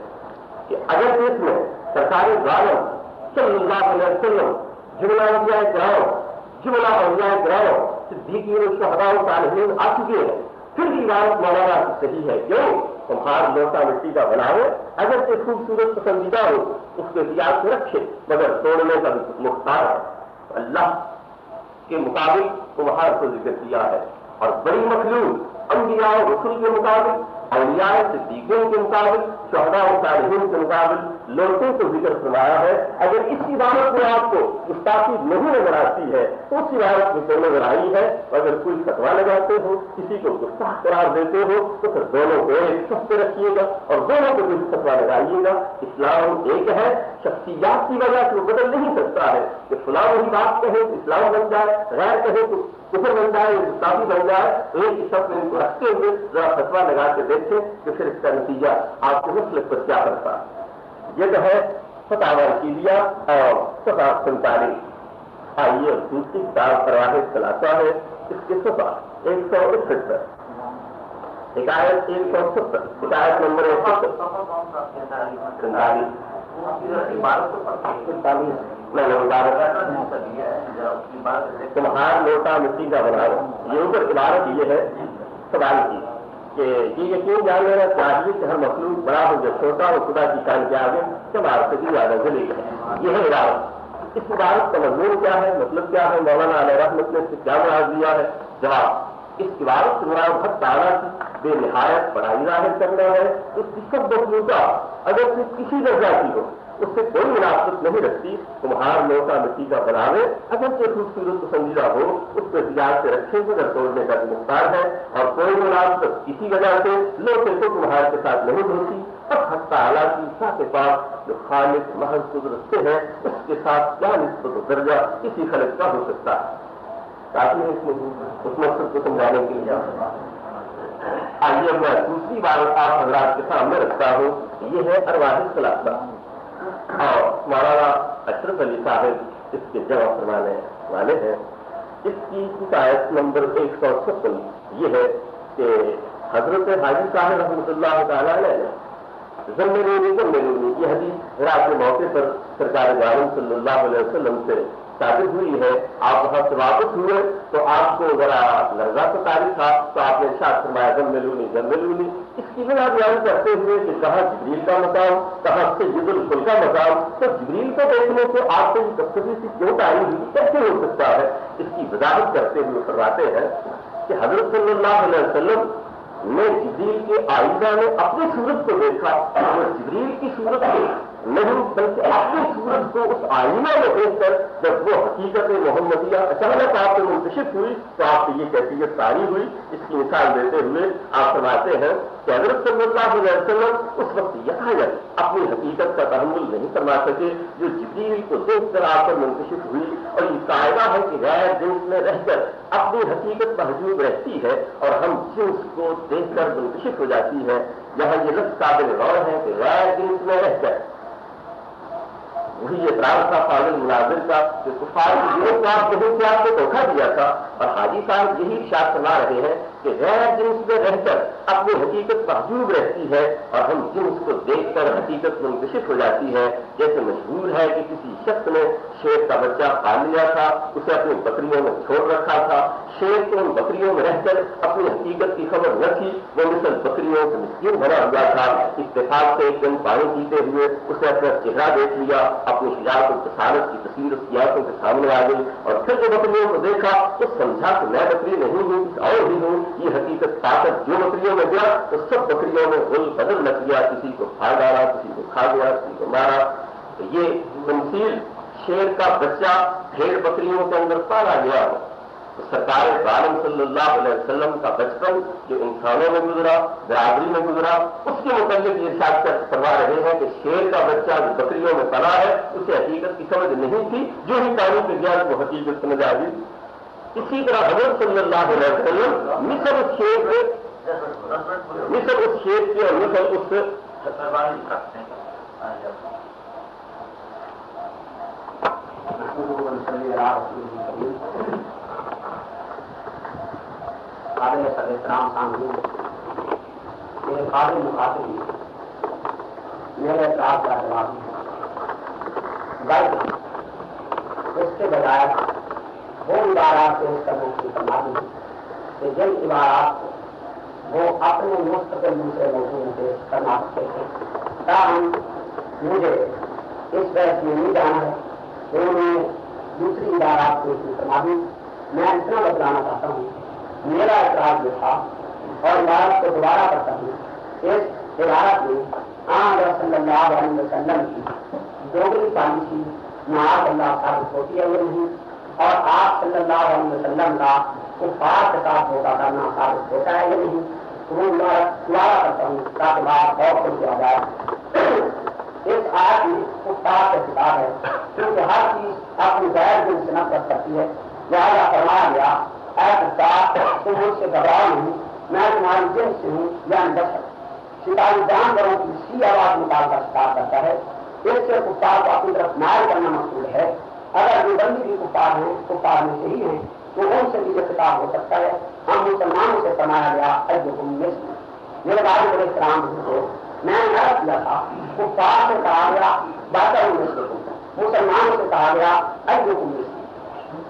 کہ اگر اس میں سرکار عالم صلی اللہ علیہ وسلم جملہ انبیاء کرام، جملہ اولیاء کرام، صدیقین و شہداء و صالحین آ چکے ہیں، پھر بھی عبارت مولانا کی صحیح ہے، کیوں؟ تمہار لوٹا مٹی کا بناؤ، اگر سے خوبصورت پسندیدہ ہو اس کے احتیاط سے رکھے مگر توڑنے کا مختار ہے۔ اللہ کے مطابق تمہار کو ذکر کیا ہے، اور بڑی مخلوق انبیاء و رسول کے مطابق، اولیاء صدیقوں کے مطابق، شہداء و صالحین کے مطابق لوٹوں کو ذکر فرمایا ہے۔ اگر اس عبارت میں آپ کو گستاخی نہیں نظر آتی ہے تو اس عبارت میں تو نظر آئی ہے، اگر کوئی فتوا لگاتے ہو، کسی کو گستاخ قرار دیتے ہو تو پھر دونوں کو ایک صف پہ رکھیے گا اور دونوں کو بھی فتوا لگائیے گا۔ اسلام ایک ہے، شخصیات کی وجہ سے وہ بدل نہیں سکتا ہے کہ فلاں وہی بات کہے تو اسلام بن جائے، غیر کہے تو کفر بن جائے، گستاخی بن جائے۔ ایک شخص ان کو رکھتے ہوئے ذرا فتوا لگا کے دیکھیں کہ پھر اس کا نتیجہ آپ کے مسلک پر کیا کرتا ہے۔ یہ جو ہے فتاوی رشیدیہ اور صفحہ 47، آئیے اور دوسری کتاب ارواح ثلاثہ ہے، اس کے صفحہ 168 پر حکایت 170، حکایت نمبر 147۔ تمہار لوٹا مٹی کا بناؤ، یہ اوپر عبارت یہ ہے سوال کی کہ یہ یقین جان لینا چاہیے کہ ہر مخلوق بڑا ہو جو چھوٹا ہو خدا کی شان کے آگے سب عارت کی زیادہ ذلیل ہے۔ یہ ہے عبارت۔ اس عبارت کا مضمون کیا ہے، مطلب کیا ہے، مولانا علیہ رحمت نے اس سے کیا مراد دیا ہے؟ جواب، اس عبارت سے مراد بہت تعالیٰ کی بے نہایت بڑائی ظاہر کرنا ہے۔ اس کی سب مخلوقات اگر صرف کسی درجہ کی ہو اس سے کوئی مناسبت نہیں رکھتی، تمہار لوٹا مٹی کا بناوے اگر سے خوبصورت پسندیدہ ہو اس کو احتیاط سے رکھے مگر توڑنے کا مختار ہے، اور کوئی مناسبت کسی وجہ سے لوٹے کو تمہارے کے ساتھ نہیں ہوتی، اب حق تعالیٰ کی ذات پاک جو خالق محض قدرت سے ہے اس کے ساتھ کیا نسبت و درجہ کسی خلق کا ہو سکتا ہے۔ کافی ہے اس مقصد کو سمجھانے کے لیے۔ آئیے میں دوسری بار آپ حضرات کے سامنے رکھتا ہوں، یہ ہے ارواح ثلاثہ، اور مولانا اشرف علی صاحب اس کے جمع فرمانے والے ہیں۔ اس کی حکایت نمبر 170 یہ ہے کہ حضرت حاجی صاحب رحمۃ اللہ تعالیٰ علیہ یہ حدیث رات کے موقع پر سرکار عالم صلی اللہ علیہ وسلم سے ثابت ہوئی ہے۔ آپ وہاں سے واپس ہوئے تو آپ کو ذرا لرزہ کا تاریخ تھا تو آپ نے ارشاد فرمایا زملونی، اس کی بنا بیان کرتے ہوئے کہ کہاں جبریل کا مقام، کہاں سید الکل کا مقام، تو جبریل کو دیکھنے سے آپ کو یہ تفصیلی سی کیوں تعریف ہوئی، کیسے ہو سکتا ہے؟ اس کی وضاحت کرتے ہوئے فرماتے ہیں کہ حضرت صلی اللہ علیہ وسلم نے جبریل کے آئینہ میں اپنی صورت کو دیکھا، اور جبریل کی صورت کو نہیں بلکہ اپنی صورت کو اس آئینہ میں دیکھ کر جب وہ حقیقت محمدیہ اچانک آپ کو منتشف ہوئی تو آپ کی یہ کیفیت طاری ہوئی۔ اس کی مثال دیتے ہوئے آپ فرماتے ہیں کہ حضرت صلی اللہ علیہ وسلم اس وقت یکایک اپنی حقیقت کا تحمل نہیں فرما سکے جو جبریل کو دیکھ کر آپ پر منتشف ہوئی، اور یہ قاعدہ ہے کہ غیر جنس میں رہ کر اپنی حقیقت محجوب رہتی ہے اور ہم جنس کو دیکھ کر منتشف ہو جاتی ہے۔ یہاں یہ لفظ قابل غور ہے کہ غیر جنس میں رہ کر، وہی اعتراض تھا فاضل مناظر کا کہ کفار کی جنوں کو آپ کہیں کہ آپ کو دھوکہ دیا تھا، اور حاجی صاحب یہی ارشاد فرما رہے ہیں کہ غیر جنس میں رہ کر اپنی حقیقت محجوب رہتی ہے اور ہم جنس کو دیکھ کر حقیقت منکشف ہو جاتی ہے. جیسے مشہور ہے کہ کسی شخص نے شیر کا بچہ پال لیا تھا, اسے اپنی بکریوں میں چھوڑ رکھا تھا. شیر کو ان بکریوں میں رہ کر اپنی حقیقت کی خبر نہ تھی, وہ مثل بکریوں سے مسکین بنا ہوا تھا. اتفاق سے ایک دن پانی پیتے ہوئے اسے اپنا چہرہ دیکھ لیا, اپنی شجاعت و جسارت کی تصویر اس کی آنکھوں کے سامنے آ گئی, اور پھر جو بکریوں کو دیکھا تو سمجھا کہ میں بکری نہیں ہوں, اور بھی ہوں. یہ حقیقت پا کر جو بکریوں میں گیا تو سب بکریوں میں غل بدل لگ گیا, کسی کو کھا ڈالا, کسی کو کھا گیا, کسی کو مارا. تو یہ تمثیل شیر کا بچہ بھیڑ بکریوں کے اندر پالا گیا. تو سرکار عالم صلی اللہ علیہ وسلم کا بچپن جو انسانوں میں گزرا, برادری میں گزرا, اس کے متعلق یہ ارشاد فرما رہے ہیں کہ شیر کا بچہ جو بکریوں میں پلا ہے اسے حقیقت کی سمجھ نہیں تھی, جو ہی پانی پہ گیا وہ حقیقت سمجھ آ گئی. اسی طرح حضرت صلی اللہ علیہ وسلم مثل اس شیر کے اور مثل اس قابل صد احترام سامنے میرے قابل مخاطب میرے اعتراض کا جواب بلکہ اس کے بجائے وہ عبارات پیش کرنے کی فرما دی کہ جن عبارات کو وہ اپنے مستقل دوسرے موضوع میں پیش کرنا سکتے تھے. تاہم مجھے اس بحث میں نہیں جانا ہے کہ انہوں نے دوسری عبارات پیش کی فرما دی. میں اتنا بتلانا چاہتا ہوں, میرا اعتراض یہ تھا اور عبارت کو دوبارہ کرتا ہوں. اس عبارت میں حضرت صلی اللہ علیہ وسلم کی دوگلی پالیسی معاذ اللہ ثابت ہوتی ہے وہ نہیں, اور آپ صلی اللہ علیہ وسلم کا کفار کے ساتھ دھوکہ کرنا ثابت ہوتا ہے یا نہیں. تو وہ دوبارہ کرتا ہوں تاکہ بات اور کھل کے آ جائے. اس آیت میں کفار کا خطاب ہے کیونکہ ہر چیز اپنی غیر دل سے نفرت کرتی ہے. لہٰذا فرمایا گیا اے کفار تم مجھ سے گھبراؤ نہیں, میں تمہاری جنس سے ہوں یا بشر. شکاری جانوروں کی سی آواز نکال کر شکار کرتا ہے, اس سے کفار کو اپنی طرف مائل کرنا مقصود ہے. اگر جو بندی بھی کفار ہیں, کفار میں سے ہی ہیں, تو ان سے بھی یہ خطاب ہو سکتا ہے. ہم مسلمانوں سے فرمایا گیا ایجوکم مثل. میرے بھائی بڑے احترام کو میں نے عرض کیا تھا کفار سے کہا گیا باتیں مسلمانوں سے کہا گیا ایجوکم مثل.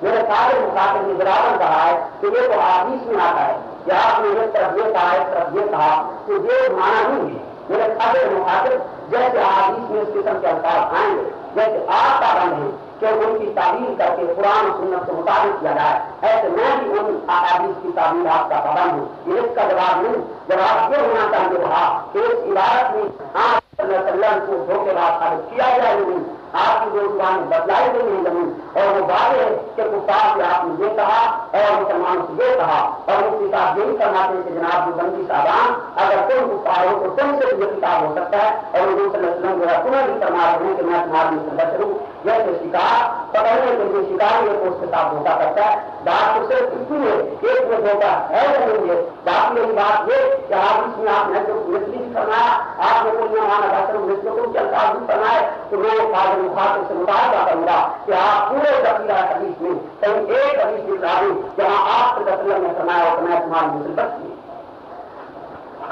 میرے سارے مخاطب نے برابر کہا ہے کہ یہ تو حدیث میں آتا ہے کہ آپ نے ایک طرف یہ کہا ایک طرف یہ کہا, تو یہ مانا نہیں ہے. میرے سارے مخاطب جیسے حدیث میں اس قسم کے الفاظ آئیں گے جیسے آپ کا بند ہے کہ ان کی تعبیر کر کے قرآن و سنت سے مطابق کیا جائے, ایسے میں بھی ان احادیث کی تعبیرات کا پابند ہوں. یہ اس کا جواب نہیں, جواب یہ ہونا چاہیے تھا کہ اس عبارت میں آپ صلی اللہ علیہ وسلم کو دھوکے بعد ثابت کیا جائے نہیں, آپ کی جو زبان بدلائی گئی نہیں زمین, اور وہ بات ہے کہ کفار سے آپ نے یہ کہا اور مسلمانوں سے یہ کہا, اور مفتی صاحب یہی فرماتے ہیں کہ جناب جو بندی صاحبان اگر تم کفار ہو تو تم سے یہ کتاب ہو سکتا ہے, اور حضور صلی اللہ علیہ وسلم جو ہے تمہیں بھی فرما رہے ہیں کہ میں تمہاری مصیبت کروں. جیسے شکار پکڑنے کے لیے شکار یہ اس کے ساتھ دھوکہ کرتا ہے. بات تو صرف اتنی ہے کہ ایک میں دھوکہ ہے یا نہیں ہے. باقی یہی بات یہ کہ آپ اس میں آپ نے جو مثلی بھی فرمایا, آپ نے کوئی ہمارا ڈاکٹر مثلوں کے الفاظ بھی فرمائے, تو میں قابل مخاطب سے مطالبہ کروں گا کہ آپ پورے تفصیل حدیث میں کہیں ایک حدیث دکھا دیں جہاں آپ کے وسلم نے فرمایا اور میں تمہاری مصیبت کی.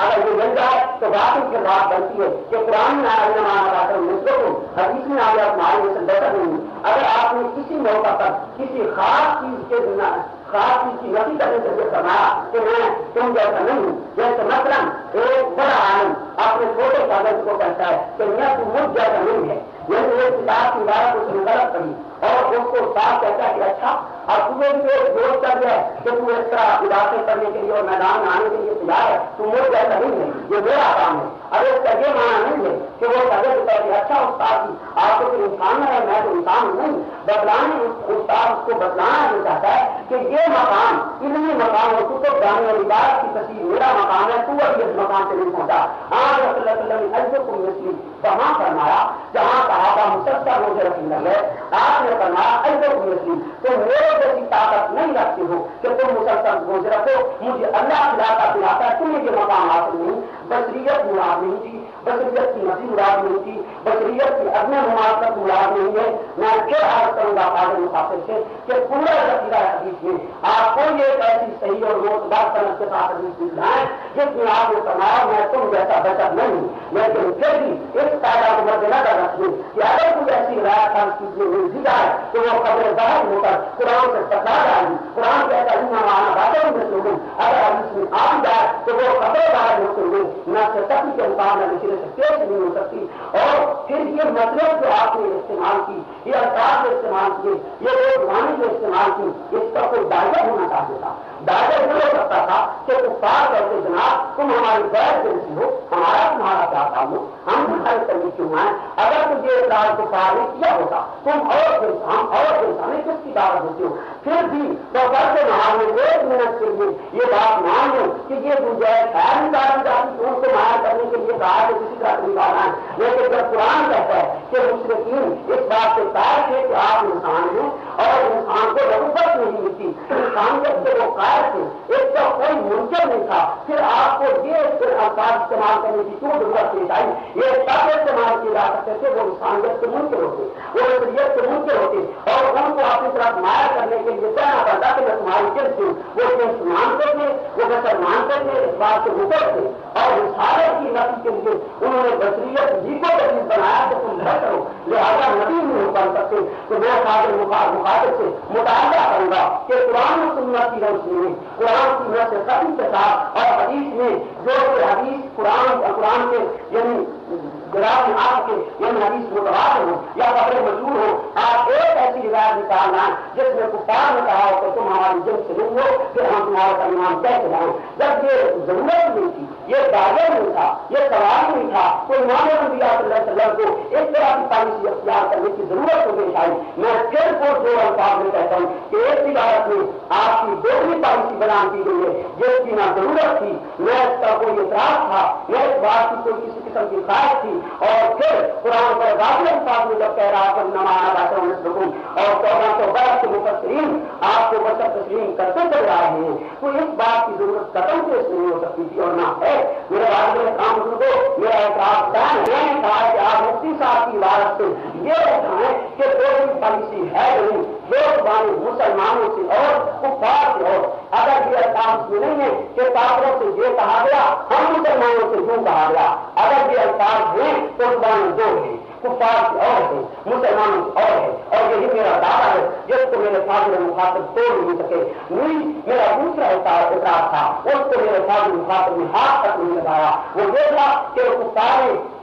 اگر یہ مل جائے تو باقی کی بات بنتی ہے کہ قرآن میں آیا ہمارا مسلم کو حدیث میں آیا تمہاری مثل بہتر نہیں. اگر آپ نے کسی موقع پر کسی خاص چیز کے خاص چیز کی نفی کرنے سے یہ فرمایا کہ میں تم جیسا نہیں ہوں, جیسے مثلاً ایک بڑا عالم اپنے چھوٹے کاغذ کو کہتا ہے کہ میں تم مجھ جیسا نہیں ہے, جیسے ایک کتاب کی عبارت اس نے غلط پڑھی اور اس کو صاف کہتا ہے کہ اچھا اور تمہیں بھی ایک دوست کر دیا کہ تم اس طرح عبادتیں کرنے کے لیے اور میدان میں آنے کے لیے تیار ہے, تم مجھ جیسا نہیں ہے, یہ میرا کام ہے. اب اس کا یہ مانا نہیں ہے کہ وہ کہتے کہ اچھا استاد جی آپ کو پھر انسان ہے, میں تو انسان نہیں. بدلانے استاد اس کو بدلانا یہ چاہتا ہے کہ یہ مقام علمی مقام ہے, تو جانے والی بات کی تصویر میرا مقام ہے, تو ابھی اس مقام سے نہیں پہنچا. آج رسول اللہ صلی اللہ علیہ وسلم نے کو مسلم وہاں فرمایا جہاں صحابہ مسلسل روزے رکھنے لگے, آپ نے فرمایا ایسے کو مسلم تو میرے جیسی طاقت نہیں رکھتی ہو کہ تم مسلسل روزے رکھو, مجھے اللہ کھلاتا ہے, تمہیں یہ مقام حاصل نہیں. بشریت مراد نہیں تھی, بشریت کی نفی مراد نہیں تھی, بشریت کی عدم مماثلت مراد نہیں ہے. میں پھر عرض کروں فرمائیدہ فاضل مخاطب سے کہ پورا ذخیرہ حدیث میں آپ کو یہ ایسی صحیح اور معتبر صنعت کے ساتھ حدیث دلائیں جس میں آپ نے فرمایا میں تم جیسا بشر نہیں ہوں، لیکن پھر بھی اس قاعدہ کو مد نظر رکھیں کہ اگر کوئی ایسی روایت خاص چیز میں مل جائے تو وہ قبر ظاہر ہو کر قرآن سے ٹکرا جائے گی. قرآن کہتا ہے مانا باتیں میں سنوں، اگر حدیث میں آ جائے تو وہ قبر ظاہر ہو کر نہ سطح کے مقابلے میں کسی سے پیش نہیں ہو سکتی. اور پھر یہ مطلب جو آپ نے استعمال کی، یہ الفاظ استعمال کیے، یہ لوگ وانی جو استعمال کی، اس کا کوئی دائرہ ہونا چاہتا تھا. دائرہ یہ ہو سکتا تھا کہ کفار کہتے جناب تم ہماری غیر جنسی ہو، ہمارا تمہارا کیا تعلق، ہم تمہاری تنگی کیوں ہیں؟ اگر تم یہ اقرار کفار نے کیا ہوتا تم اور ہم اور انسانی کس کی دعوت دیتے ہو؟ پھر بھی دوپہر کے نماز میں 1 منٹ کے لیے یہ بات مان لو کہ یہ گنجائش خیر نکالی جاتی تو ان کو ماہر کرنے کے لیے کہا کہ کسی طرح نکالنا ہے. لیکن جب قرآن کہتا ہے کہ مشرکین اس بات سے قائل تھے کہ آپ انسان ہیں اور انسان کو رغبت نہیں ملتی، انسانیت سے وہ قائل تھے، اس کا کوئی منکر نہیں تھا، پھر آپ کو یہ الفاظ استعمال کرنے کی کیوں ضرورت پیش آئی؟ یہ تب استعمال کیے جا سکتے تھے وہ انسانیت کے منکر ہوتے، وہ نظریت کے منکر ہوتے اور ان کو اپنی طرف مائر کرنے کے لیے کہنا پڑتا کہ میں تمہاری جنس ہوں. وہ جنس مانتے تھے، وہ بشر مانتے تھے، اس بات سے مکر تھے اور رسالت کی نفی کے لیے انہوں نے بشریت ہی کو دلیل بنایا کہ تم بہتر ہو لہٰذا نبی نہیں بن سکتے. تو میں فاضل مخاطب سے مطالبہ کروں گا کہ قرآن و سنت کی روشنی میں قرآن کی نہ سے سبھی کے ساتھ اور حدیث میں جو کہ حدیث قرآن کے یعنی جناب آپ کے یعنی حدیث متواتر ہو یا خبر مشہور ہو، آپ ایک ایسی روایت نکالنا جس میں کفار نے کہا ہو کہ تم ہماری جنس سے نہیں ہو پھر ہم تمہارا ایمان کیسے لائیں؟ جب یہ ضرورت نہیں تھی، یہ دائرہ نہیں تھا، یہ سوال نہیں تھا، کوئی امام انبیاء صلی اللہ علیہ وسلم کو اس طرح کی پالیسی اختیار کرنے کی ضرورت کو پیش آئی. میں پھر کو 2 الفاظ میں کہتا ہوں کہ ایک تجارت میں آپ کی دوسری پالیسی بیان کی گئی ہے جس کی نہ ضرورت تھی، نہ اس کا کوئی اعتراض تھا، نہ اس بات کی کوئی کسی قسم کی خواہش تھی. اور پھر قرآن پر واضح الفاظ میں جب کہہ رہا کہ نمانا باشر مسلم اور 1400 کے مفسرین آپ کو بشر تسلیم کرتے چل رہے ہیں تو اس بات کی ضرورت قدم سے اس نہیں ہو سکتی تھی اور نہ ہے. میرے بعد میں کام بزرگوں میرا اعتراض بیان میں نے کہا کہ آپ مفتی صاحب کی عبارت سے یہ اٹھائیں کہ کوئی پالیسی ہے نہیں لوگ بانے مسلمانوں سے اور کفار سے. اور اگر یہ الفاظ میں نہیں ہے کہ کافروں سے یہ کہا گیا ہم مسلمانوں سے یوں کہا گیا، اگر یہ الفاظ ہیں تو زبان 2 ہے، کفار سے اور ہے، مسلمانوں سے اور ہے. اور یہی میرا دعویٰ ہے جس کو میرے فاضل مخاطب توڑ نہیں سکے. میرا دوسرا اعتراض تھا اس کو میرے فاضل مخاطب نے ہاتھ تک نہیں لگایا. وہ یہ تھا کہ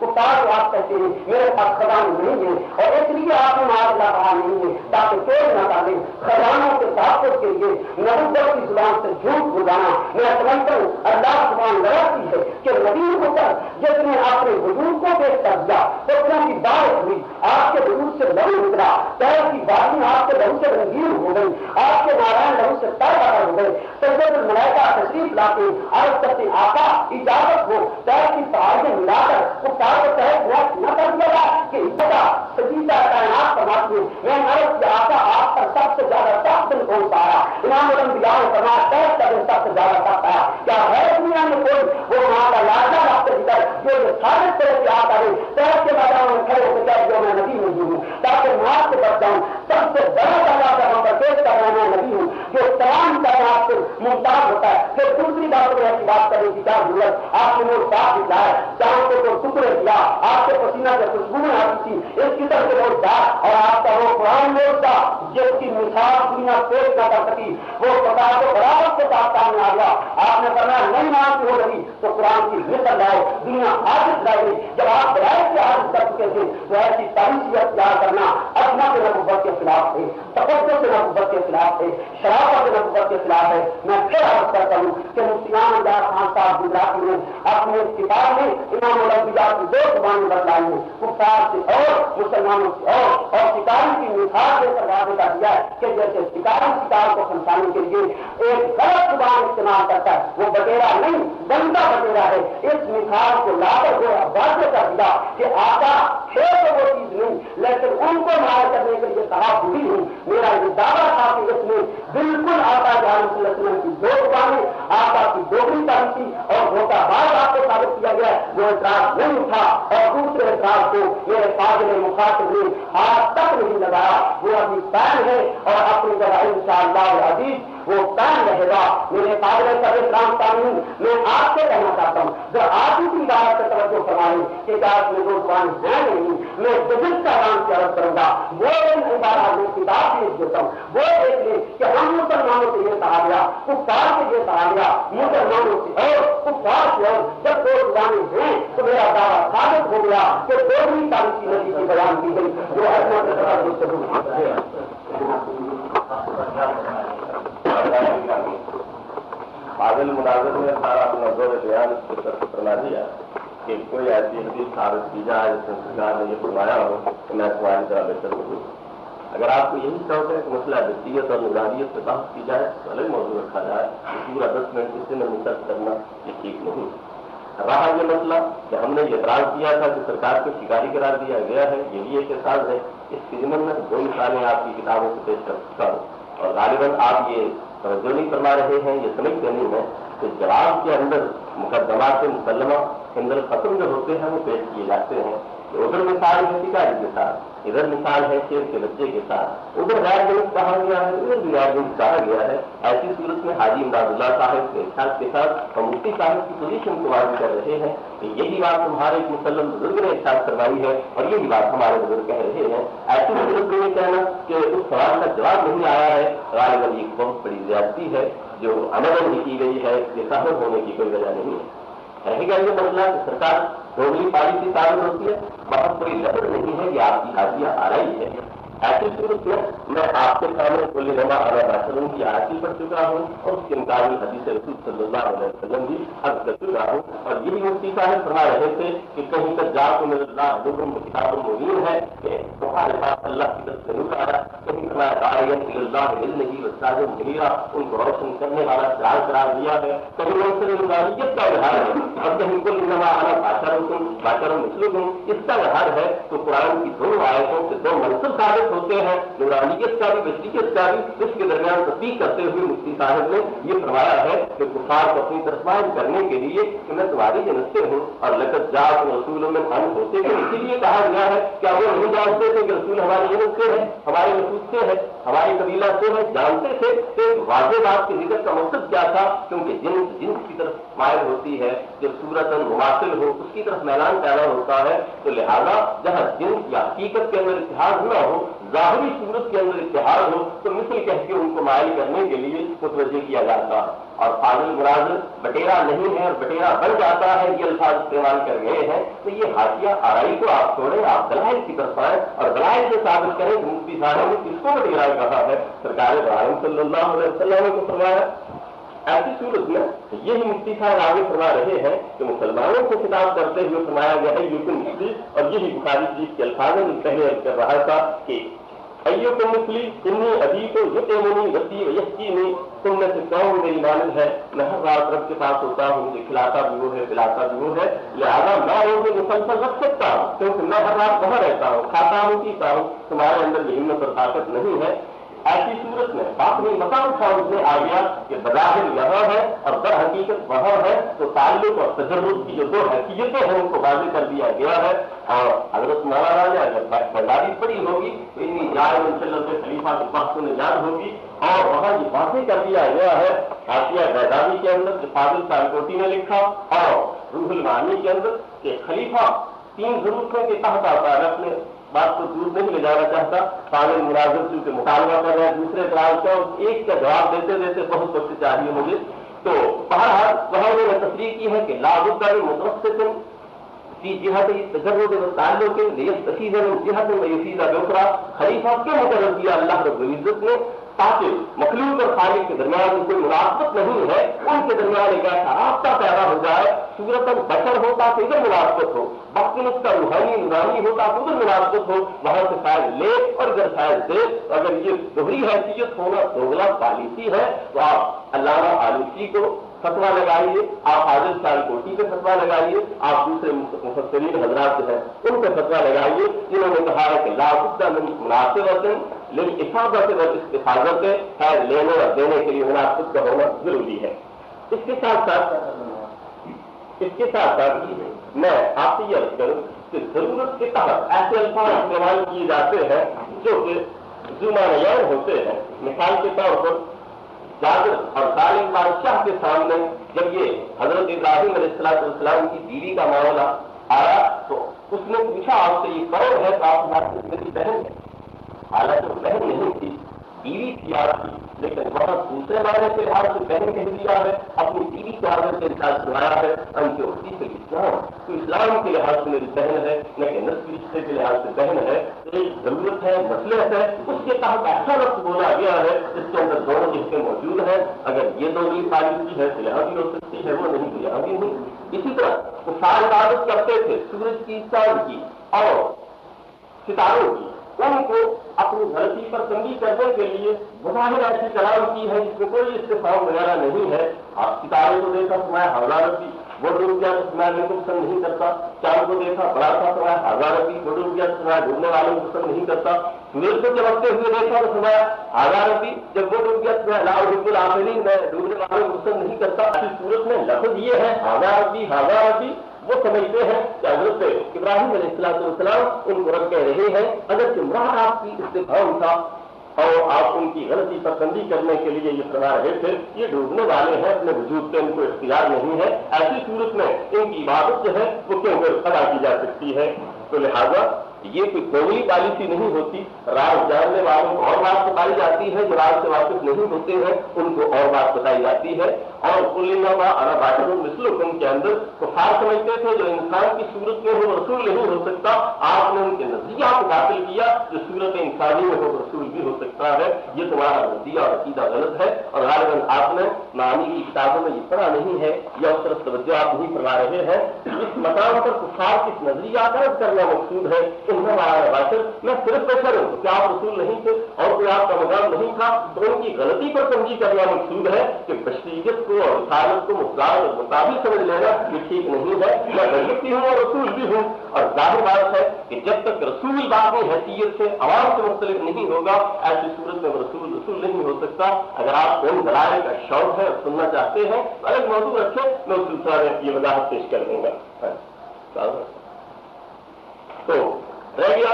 کفار کو آپ کہتے ہیں میرے پاس خزانے نہیں ہے اور اس لیے آپ نے معاملہ کہا نہیں ہے تاکہ چور نہ ڈالیں. خزانوں کے تحفظ کے لیے نبوت کی زبان سے جھوٹ بلانا میں سمجھتا ہوں اللہ زبان لڑاتی ہے کہ نبی ہو کر جس نے اپنے وجود کو پیش کر دیا تو کی بارش ہوئی، آپ کے وجود سے لہو نکلا، پیر کی بازی آپ کے لہو سے رنگین ہو گئی، آپ کے نارائن لہو سے تر ہو گئے. سجدۃ الملائکہ تشریف لاتے عرض کرتے آقا اجازت ہو پیر کی پہاڑیں ملا کر وہ پہاڑ کو تحت نہ کر دیا گا کہ ابتدا سجیدہ کائنات فرماتی ہوں میں عرض کیا آقا آپ پر سب سے زیادہ سخت دن کون سا آیا؟ امام الانبیاء نے فرمایا تحت کا دن سب سے زیادہ سخت آیا. کیا ہے دنیا میں کوئی وہ وہاں کا لاجا وقت بھیتر جو یہ ثابت کرے کہ آپ آئے تحت کے میدان میں کھڑے ہو کے جو میں نبی نہیں ہوں تاکہ موت سے بچ جاؤں. سب سے بڑا اللہ کا ہم پر پیش کر رہا میں نبی ہوں جو تمام کائنات سے ممتاز ہوتا ہے. پھر دوسری بات میں ایسی بات کرنے کی کیا ضرورت؟ آپ نے وہ صاف دکھایا چاند کو ٹکڑے دیا، آپ کے پسینہ سے خوشبو آتی تھی اس قسم کے لوگ تھا اور آپ کا وہ قرآن لوگ تھا جس کی مثال دنیا پیش نہ کر سکی وہ پتا تو برابر کے ساتھ سامنے آ گیا. آپ نے فرمایا نہیں مانتی ہو رہی تو قرآن کی مثل لاؤ. دنیا حاضر لائی جب آپ برائے سے حاضر کر چکے تھے تو ایسی تاریخ اختیار کرنا اپنا سے نبوت کے خلاف ہے، تقدس سے نبوت کے خلاف ہے، شرافت سے نبوت کے خلاف ہے. میں پھر عرض کرتا ہوں کہ مفتیان انداز خان صاحب گجراتی نے اپنے کتاب میں امام الانبیاء کی 2 زبانیں بتلائی ہیں، کفار سے اور مسلمانوں سے اور شکاری کی مثال دے کر واضح کر دیا ہے کہ جیسے شکاری شکار کو پھنسانے کے لیے ایک غلط زبان استعمال کرتا ہے وہ بٹیرا نہیں گندا بٹیرا ہے. اس مثال کو لا کر جو واضح کر دیا کہ آقا ہے تو وہ چیز نہیں لیکن ان کو مار کرنے کے لیے کہا بری ہوں. میرا یہ دعویٰ تھا کہ اس میں بالکل آقا جان صلی اللہ علیہ وسلم کی 2 زبانیں آقا کی دوسری پالیسی اور دھوکہ باز آپ کو ثابت کیا گیا جو اعتراض نہیں اٹھا اور دوسرے اعتراض کو میرے فاضل مخاطب نے ہاتھ تک نہیں لگایا. وہ ابھی کی قائم ہے اور اپنی جگہ انشاءاللہ العزیز وہ قائم رہے گا۔ میرے قابل قدر اسلام تعلیم میں آپ سے کہنا چاہتا ہوں، جب آپ کی بات پر توجہ فرمائیں کہ کیا میں دوستان ہے نہیں، میں بزرگ کا نام سے عرض کروں گا، وہ عبارات میں کتاب لکھ دیتا ہوں، وہ دیکھ لیں کہ ہم مسلمانوں سے یہ کہا گیا، کفار سے یہ کہا گیا، مسلمانوں سے اور کفار سے اور جب دو زبانیں ہیں تو میرا دعویٰ ثابت ہو گیا کہ دوسری تاریخی نبی کی بیان کی گئی جو بادل مناظر نے سارا اپنا زور بیان اس کو کرنا دیا کہ کوئی ایسی حدیث ثابت کی جائے جس میں سرکار نے یہ فرمایا ہو کہ میں تمہاری طرح بہتر ہوں۔ اگر آپ کو یہی شوق ہے کہ مسئلہ حدیثیت اور نظاریت سے بحث کی جائے تو الگ موضوع رکھا جائے، پورا 10 منٹ کسی میں منتخب کرنا یہ ٹھیک نہیں۔ رہا یہ مسئلہ کہ ہم نے یہ اعتراض کیا تھا کہ سرکار کو شکاری قرار دیا گیا ہے، یہ بھی ایک احساس ہے۔ اس کی ضمن میں 2 مثالیں آپ کی کتابوں سے پیش کر سکتا ہوں، اور غالباً آپ یہ توجہ نہیں فرما رہے ہیں، یہ سمجھتے نہیں ہیں کہ جواب کے اندر مقدمات مسلمہ ہندل ختم جو ہوتے ہیں وہ پیش کیے جاتے ہیں۔ ادھر مثال ہے شکاری کے ساتھ، ادھر مثال ہے شیر کے بچے کے ساتھ، ادھر غیر جنس کہا گیا ہے، ادھر بھی غیر جنس کہا گیا ہے۔ ایسی صورت میں حاجی امداد اللہ صاحب کے ارشاد کے ساتھ ہم مفتی صاحب کی پوزیشن کو واضح کر رہے ہیں کہ یہی بات تمہارے ایک مسلم بزرگ نے ارشاد کروائی ہے اور یہی بات ہمارے بزرگ کہہ رہے ہیں۔ ایسی صورت میں یہ کہنا کہ اس سوال کا جواب نہیں آیا ہے غالباً ایک بہت بڑی زیادتی ہے جو عملاً ہی کی گئی ہے، یہ ظاہر ہونے کی کوئی وجہ نہیں ہے۔ رہے گا یہ مسئلہ کہ سرکار دوگلی پالیسی ثابت ہوتی ہے، بہت بڑی لفظ نہیں ہے، یہ آپ کی حاضیہ آ رہی ہے۔ ایسی صورت میں آپ کے سامنے کل نما علیہ کی آیت پڑھ چکا ہوں اور اس کے مطابق حدیث رسول صلی اللہ علیہ وسلم بھی عرض کر چکا ہوں، اور یہی مفتی صاحب فرما رہے تھے کہ کہیں تک جا تو میرے اللہ حکم کتاب مبین ہے کہ تمہارے پاس اللہ کی طرف سے نور آیا، کہیں اللہ نہیں وساج مہیرہ ان کو روشن کرنے والا چراغ قرار دیا ہے، کہیں منصر نورانیت کا اظہار ہے اور کہیں کل نما باشر مسلم اس کا اظہار ہے۔ تو قرآن کی 2 آیتوں سے 2 منصب ثابت ہوتے ہیں، نورانیت کا بھی بشریت کا بھی۔ اس کے درمیان تصدیق کرتے ہوئے مفتی صاحب نے یہ فرمایا ہے کہ کفار کو اپنی طرف مائل کرنے کے لیے کہ میں تمہاری جنس سے ہوں اور لقد جاءکم رسول من انفسکم ہوتے ہیں، اسی لیے کہا گیا ہے کیا وہ نہیں جانتے تھے کہ رسول ہماری جنس سے ہے، ہمارے نفوس سے ہے، ہماری قبیلہ سے ہے؟ جانتے تھے کہ واضح بات کے ذکر کا مقصد کیا تھا، کیونکہ جنس کی طرف مائل ہوتی ہے، جب صورتاً مماثل ہو اس کی طرف میلان پیدا ہوتا ہے، تو لہذا جہاں جنس یا حقیقت کے اندر اتحاد نہ ہو، ظاہری صورت کے اندر اتحاد ہو، تو مثل کہہ کے ان کو مائل کرنے کے لیے متوجہ کیا جاتا ہے۔ اور فاضل مناظر بٹیرا نہیں ہے اور بٹیرا بن جاتا ہے، یہ الفاظ استعمال کر گئے ہیں، تو یہ حاشیہ آرائی کو آپ چھوڑیں، آپ دلائل کی طرف آئیں اور دلائل سے ثابت کریں کہ مفتی صاحب نے کس کو بٹیرا کہا ہے، سرکار ابراہیم صلی اللہ علیہ وسلم نے کو فرمایا۔ ایسی صورت میں یہی مفتی صاحب آگے فرما رہے ہیں کہ مسلمانوں کو خطاب کرتے ہوئے فرمایا گیا ہے یوکن مسلی، اور یہی بخاری شریف کے الفاظ میں پہلے کر رہا تھا کہ ایوکم مسلی انی ابھی کو یطعمنی وسی ویسقینی، تم میں سے کون میری مانند ہے، میں ہر رات رب کے پاس ہوتا ہوں، مجھے کھلاتا بھی وہ ہے پلاتا بھی وہ ہے، لہٰذا میں روزے مسلسل رکھ سکتا ہوں کیونکہ میں ہر رات وہاں رہتا ہوں، کھاتا ہوں پیتا ہوں، تمہارے اندر یہ ہمت اور طاقت نہیں ہے۔ ایسی صورت میں باقی مقام سامنے آ گیا کہ بظاہر یہاں ہے اور در حقیقت وہاں ہے، تو تعلق اور تجرب کی جو 2 حیثیتیں ہیں ان کو واضح کر دیا گیا ہے۔ اور حضرت مولانا جب برداری پڑی ہوگی تو انی جائے منسلم سے خلیفہ کی بحث میں یاد ہوگی، اور وہاں یہ واضح کر دیا گیا ہے حاشیہ بیضاوی کے اندر جو فاضل سالکوٹی نے لکھا اور روح المعانی کے اندر کہ خلیفہ 3 ضرورتوں کے تحت آتا ہے۔ اپنے بات کو دور نہیں لے جانا چاہتا، فاضل مناظر چونکہ مطالبہ کر رہے ہیں دوسرے اعتراض کا، ایک کا جواب دیتے دیتے بہت وقت چاہیے مجھے، تو بہرحال وہاں انہوں نے تصریح کی ہے کہ لابد من متوسط فی جہت تجرد والتعلق لیستفید من جہت ویفید باخری، خلیفہ کیوں مقرر کیا اللہ رب العزت نے؟ تاکہ مخلوق اور خالق کے درمیان کوئی مناسبت نہیں ہے، ان کے درمیان ایک ایسا رابطہ پیدا ہو جائے، صورت بشر ہوتا تو ادھر مناسبت ہو، وقت اس کا روحانی نورانی ہوتا تو ادھر مناسبت ہو، وہاں سے شاید لے اور ادھر شاید دے۔ اگر یہ دوہری حیثیت ہونا دوگلا پالیسی ہے تو آپ علامہ آلوسی کو فتویٰ لگائیے، آپ حاضر سالکوٹی پہ فتویٰ لگائیے، آپ دوسرے مفسرین حضرات جو ہیں ان پہ فتویٰ لگائیے جنہوں نے کہا ہے کہ لا بد من مناسبت للافاضۃ والاستفاضۃ ہے، لینے اور دینے کے لیے مناسبت کا ہونا ضروری ہے۔ اس کے ساتھ ساتھ میں آپ سے یہ عرض کروں کہ ضرورت کے تحت ایسے الفاظ استعمال کیے جاتے ہیں جو کہ ذومانیان ہوتے ہیں. مثال کے طور پر جابر اور ظالم بادشاہ کے سامنے جب یہ حضرت ابراہیم علیہ السلام کی بیوی کا معاملہ آیا تو اس نے پوچھا آپ سے یہ کون ہے؟ آپ میری بہن ہے. حالانکہ وہ بہن نہیں تھی، بیوی تھی آپ کی، لیکن وہاں دوسرے معنی کے لحاظ سے بہن کہہ دیا ہے، اپنی بیوی کے حالت کے ساتھ سنایا ہے ان کی اختی سے اسلام، تو اسلام کے لحاظ سے میری بہن ہے، نہ کہ نسلی رشتے کے لحاظ سے بہن ہے. ایک ضرورت ہے، مصلحت ہے، اس کے تحت ایسا لفظ بولا گیا ہے جس کے اندر دونوں رشتے موجود ہیں. اگر یہ دونوں پالیسی ہے تو یہاں بھی ہو سکتی ہے، وہ نہیں تو یہاں بھی نہیں. اسی طرح وہ سال عبادت کرتے تھے سورج کی، چاند کی اور ستاروں کی. ان کو اپنی غلطی پر تنبیہ کرنے کے لیے بظاہر ایسی کلام کی ہے جس میں کوئی استفہام وغیرہ نہیں ہے. آپ ستارے کو دیکھا سمایا حضارت بھی وہ ڈوب گیا تو سمایا کو پسند نہیں کرتا. چاند کو دیکھا بڑا تھا سمایا حضارت بھی وہ ڈوب گیا تو سمایا ڈوبنے والوں کو پسند نہیں کرتا. سورج کو چمکتے ہوئے دیکھا تو سمایا حضارت بھی جب وہ ڈوب گیا تو سمایا لاؤ ڈب العافلین میں ڈوبنے والوں کو پسند نہیں کرتا. اس صورت میں لفظ یہ ہے حضارت بھی وہ سمجھتے ہیں کہ حضرت ابراہیم علیہ السلام ان کو رکھ کہہ رہے ہیں. اگر مراد آپ کی استفہام تھا اور آپ ان کی غلطی پر تنبیہ کرنے کے لیے یہ فرما رہے تھے یہ ڈوبنے والے ہیں، اپنے وجود سے ان کو اختیار نہیں ہے، ایسی صورت میں ان کی عبادت جو ہے وہ کیوں ادا کی جا سکتی ہے. تو لہذا یہ کوئی قومی پالیسی نہیں ہوتی. راز جاننے والوں کو اور بات بتائی جاتی ہے، جو راز سے واقف نہیں ہوتے ہیں ان کو اور بات بتائی جاتی ہے. اور مثلکم کے اندر کفار سمجھتے تھے جو انسان کی صورت میں ہو رسول نہیں ہو سکتا. آپ نے ان کے نظریہ کو داخل کیا جو صورت انسانی میں ہو رسول بھی ہو سکتا ہے. یہ تمہارا نظریہ اور عقیدہ غلط ہے اور غالباً آپ نے معانی کی کتابوں میں یہ پڑھا نہیں ہے یا اس طرف توجہ آپ نہیں فرما رہے ہیں. اس مقام پر کفار کس نظریہ کا رد کرنا مقصود ہے. میں صرف بشر ہوں کہ آپ رسول نہیں تھے اور کوئی آپ کا مقام نہیں تھا تو ان کی غلطی پر تنبیہ کرنا مقصود ہے کہ بشریت کو اور رسالت کو مقدار اور مطابق سمجھ لینا یہ ٹھیک نہیں ہے. میں بشر بھی ہوں اور رسول بھی ہوں اور ظاہر بات ہے کہ جب تک رسول باقی حیثیت سے عوام سے مختلف نہیں ہوگا ایسی صورت میں رسول نہیں ہو سکتا. اگر آپ کو ان دلائل کا شوق ہے اور سننا چاہتے ہیں تو الگ موضوع رکھیں، میں اس سلسلہ میں یہ وضاحت پیش کر دوں گا. تو رہ گیا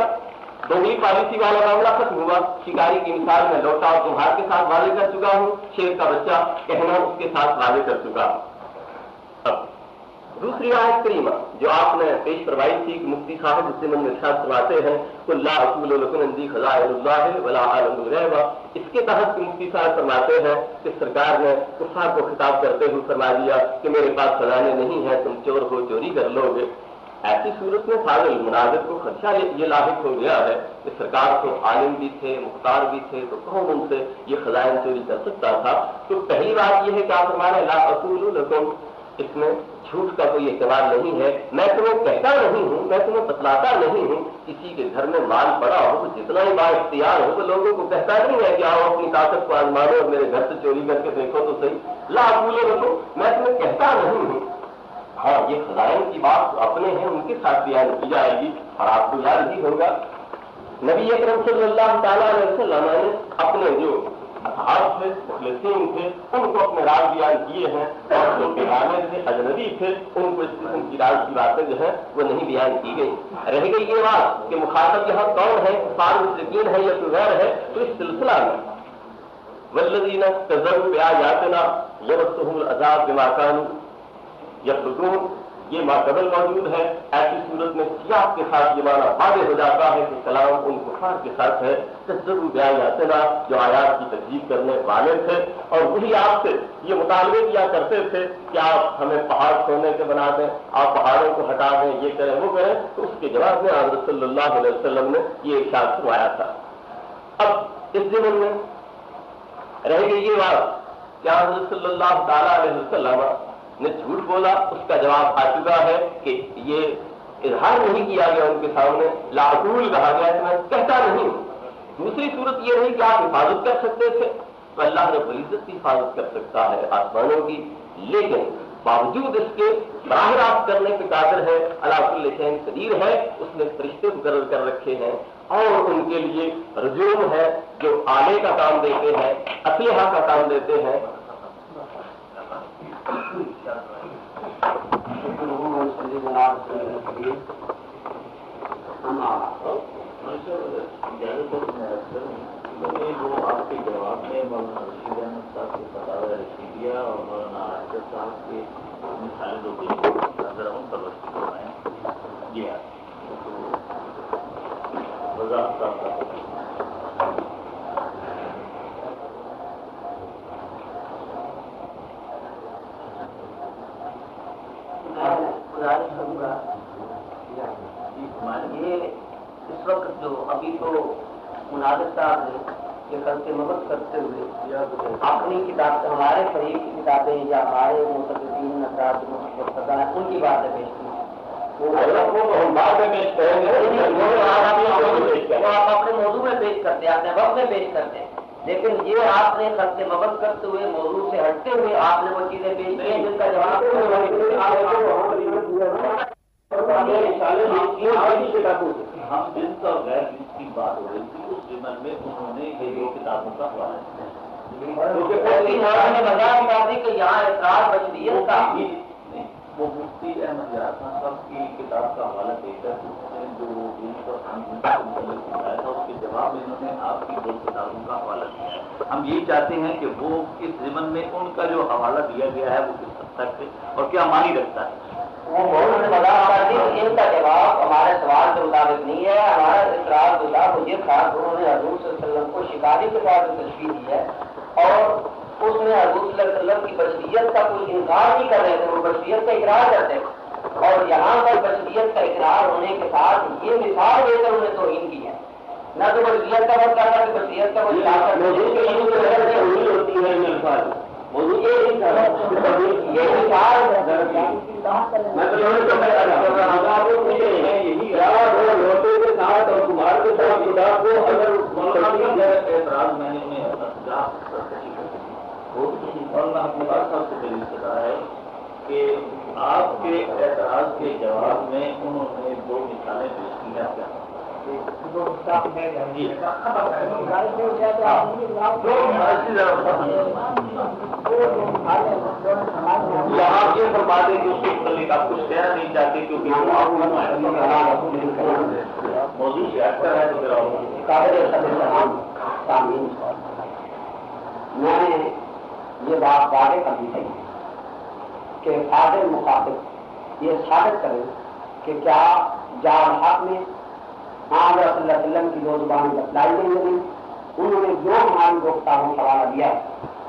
دوہری پالیسی والا معاملہ ختم ہوا. شکاری کی مثال میں لوٹا اور تمہار کے ساتھ واضح کر چکا ہوں، شیر کا بچہ کہنا اس کے ساتھ واضح کر چکا ہوں. اب دوسری آیت کریمہ جو آپ نے پیش کروائی تھی کہ مفتی صاحب اس ضمن میں ارشاد فرماتے ہیں قل لا اقول لکم عندی خزائن اللہ ولا اعلم الغیب. اس کے تحت مفتی صاحب فرماتے ہیں کہ سرکار نے کفار کو خطاب کرتے ہوئے فرما دیا کہ میرے پاس خزانے نہیں ہیں، تم چور ہو، چوری کر لو گے. ایسی صورت میں فاضل مناظر کو خدشہ یہ لاحق ہو گیا ہے کہ سرکار تو عالم بھی تھے، مختار بھی تھے، تو کون ان سے یہ خزائن چوری کر سکتا تھا. تو پہلی بات یہ ہے کہ آپ ہمارے لا اقول لکم، اس میں جھوٹ کا کوئی اعتبار نہیں ہے. میں تمہیں کہتا نہیں ہوں، میں تمہیں بتلاتا نہیں ہوں. کسی کے گھر میں مال پڑا ہو تو جتنا ہی با اختیار ہو تو لوگوں کو کہتا نہیں ہے کہ آؤ اپنی طاقت کو آزماؤ اور میرے گھر سے چوری کر کے دیکھو تو صحیح. لا اقول لکم، میں تمہیں کہتا نہیں ہوں. ہاں یہ خزائن کی بات اپنے ہیں ان کے ساتھ بیان کی جائے گی اور آپ کو یاد ہی ہوگا نبی اکرم صلی اللہ تعالیٰ علیہ وسلم نے اپنے جو اصحاب تھے، مخلصین تھے، ان کو اپنے راز بیان کیے ہیں اور جو بیگانے تھے، اجنبی تھے، ان کو اس قسم کی راز کی باتیں جو ہیں وہ نہیں بیان کی گئی. رہ گئی یہ بات کہ مخاطب یہاں کون ہے، کفار مشرکین ہے یا کوئی غیر ہے. تو اس سلسلہ میں والذین کذبوا بآیاتنا یمسهم العذاب بما کانوا یفسقون یہ ماقبل موجود ہے. ایسی صورت میں سیاق کے ساتھ یہ معنی واضح ہو جاتا ہے کہ کلام ان کفار کے ساتھ ہے کذبوا بآیاتنا، جو آیات کی تکذیب کرنے والے تھے اور وہی آپ سے یہ مطالبے کیا کرتے تھے کہ آپ ہمیں پہاڑ سونے کے بنا دیں، آپ پہاڑوں کو ہٹا دیں، یہ کریں وہ کریں. تو اس کے جواب میں حضرت صلی اللہ علیہ وسلم نے یہ ارشاد فرمایا تھا. اب اس ضمن میں رہ گئی یہ بات کہ حضرت صلی اللہ تعالیٰ علیہ وسلم نے جھوٹ بولا. اس کا جواب آ چکا ہے کہ یہ اظہار نہیں کیا گیا ان کے سامنے، لا اقول کہا گیا کہ میں کہتا نہیں. دوسری صورت یہ رہی کہ آپ حفاظت کر سکتے تھے تو اللہ رب العزت کی حفاظت کر سکتا ہے آسمانوں کی، لیکن باوجود اس کے براہ راست کرنے کے قادر ہے، علی کل شیء قدیر ہے. اس نے فرشتے مقرر کر رکھے ہیں اور ان کے لیے رجوم ہے جو آلے کا کام دیتے ہیں، اسلحہ کا کام دیتے ہیں. نے جو آپ کے جواب میں مولانا رشید احمد صاحب کے فتاوی رشیدیہ اور مولانا عاشق صاحب کے مثالیں جو دی ذرا ان پر روشنی کروائیں. جی ہاں وضاحت صاحب کا گزارش کروں گا یہ اس وقت جو ابھی تو مناظر صاحب نے یہ کرتے مدد کرتے ہوئے اپنی کتاب ہمارے قریب کی کتابیں یا ہمارے متقدین افراد ہیں ان کی باتیں پیش کی آپ اپنے موضوع میں پیش کرتے ہیں اپنے وقت میں پیش کرتے ہیں لیکن یہ آپ نے خط مبت کرتے ہوئے موضوع سے ہٹتے ہوئے آپ نے وہ چیزیں پیش کی ہیں جن کا جواب ہم جنس اور غیر جنس کی بات ہو رہی تھی اس ضمن میں انہوں نے یہ کتابوں کا حوالہ دیا کہ یہاں اقرار بشریت کا وہ مفتی احمد یاسین صاحب کی کتاب کا حوالہ دے کر جو جنس اور بتایا تھا اس کے جواب میں انہوں نے آپ کی دو کتابوں کا حوالہ دیا ہے. ہم یہی چاہتے ہیں کہ وہ اس ضمن میں ان کا جو حوالہ دیا گیا ہے وہ کس حد تک ہے اور کیا معنی رکھتا ہے. ان کا جواب ہمارے سوال کے مطابق نہیں ہے. ہمارا اقرار جو تھا وہ یہ تھا کہ انہوں نے حضور صلی اللہ علیہ وسلم کو شکاری کے طور پر تشریح دی ہے اور اس میں حضور صلی اللہ علیہ وسلم کی بشریت کا کوئی انکار نہیں کر رہے تھے, وہ بشریت کا اقرار کرتے تھے اور یہاں پر بشریت کا اقرار ہونے کے ساتھ یہ مثال دے کر انہوں نے توہین کی ہے. نہ تو بشریت کا مطلب تھا کہ بشریت کا کوئی ہے کہ آپ کے اعتراض کے جواب میں انہوں نے دو مثالیں پیش کی ہیں. یہاں یہ فرما دیں کہ اس کے متعلق آپ کچھ کہنا نہیں چاہتے کیونکہ موضوع سے اکثر ہے تو میں نے یہ بات واضح کر دی تھی کہ فاضل مخاطب یہ ثابت کرے کہ کیا جال حق میں آپ صلی اللہ علیہ وسلم کی دو زبانیں بتلائی گئی نہیں. انہوں نے جو ہماری گفتگو حوالہ دیا ہے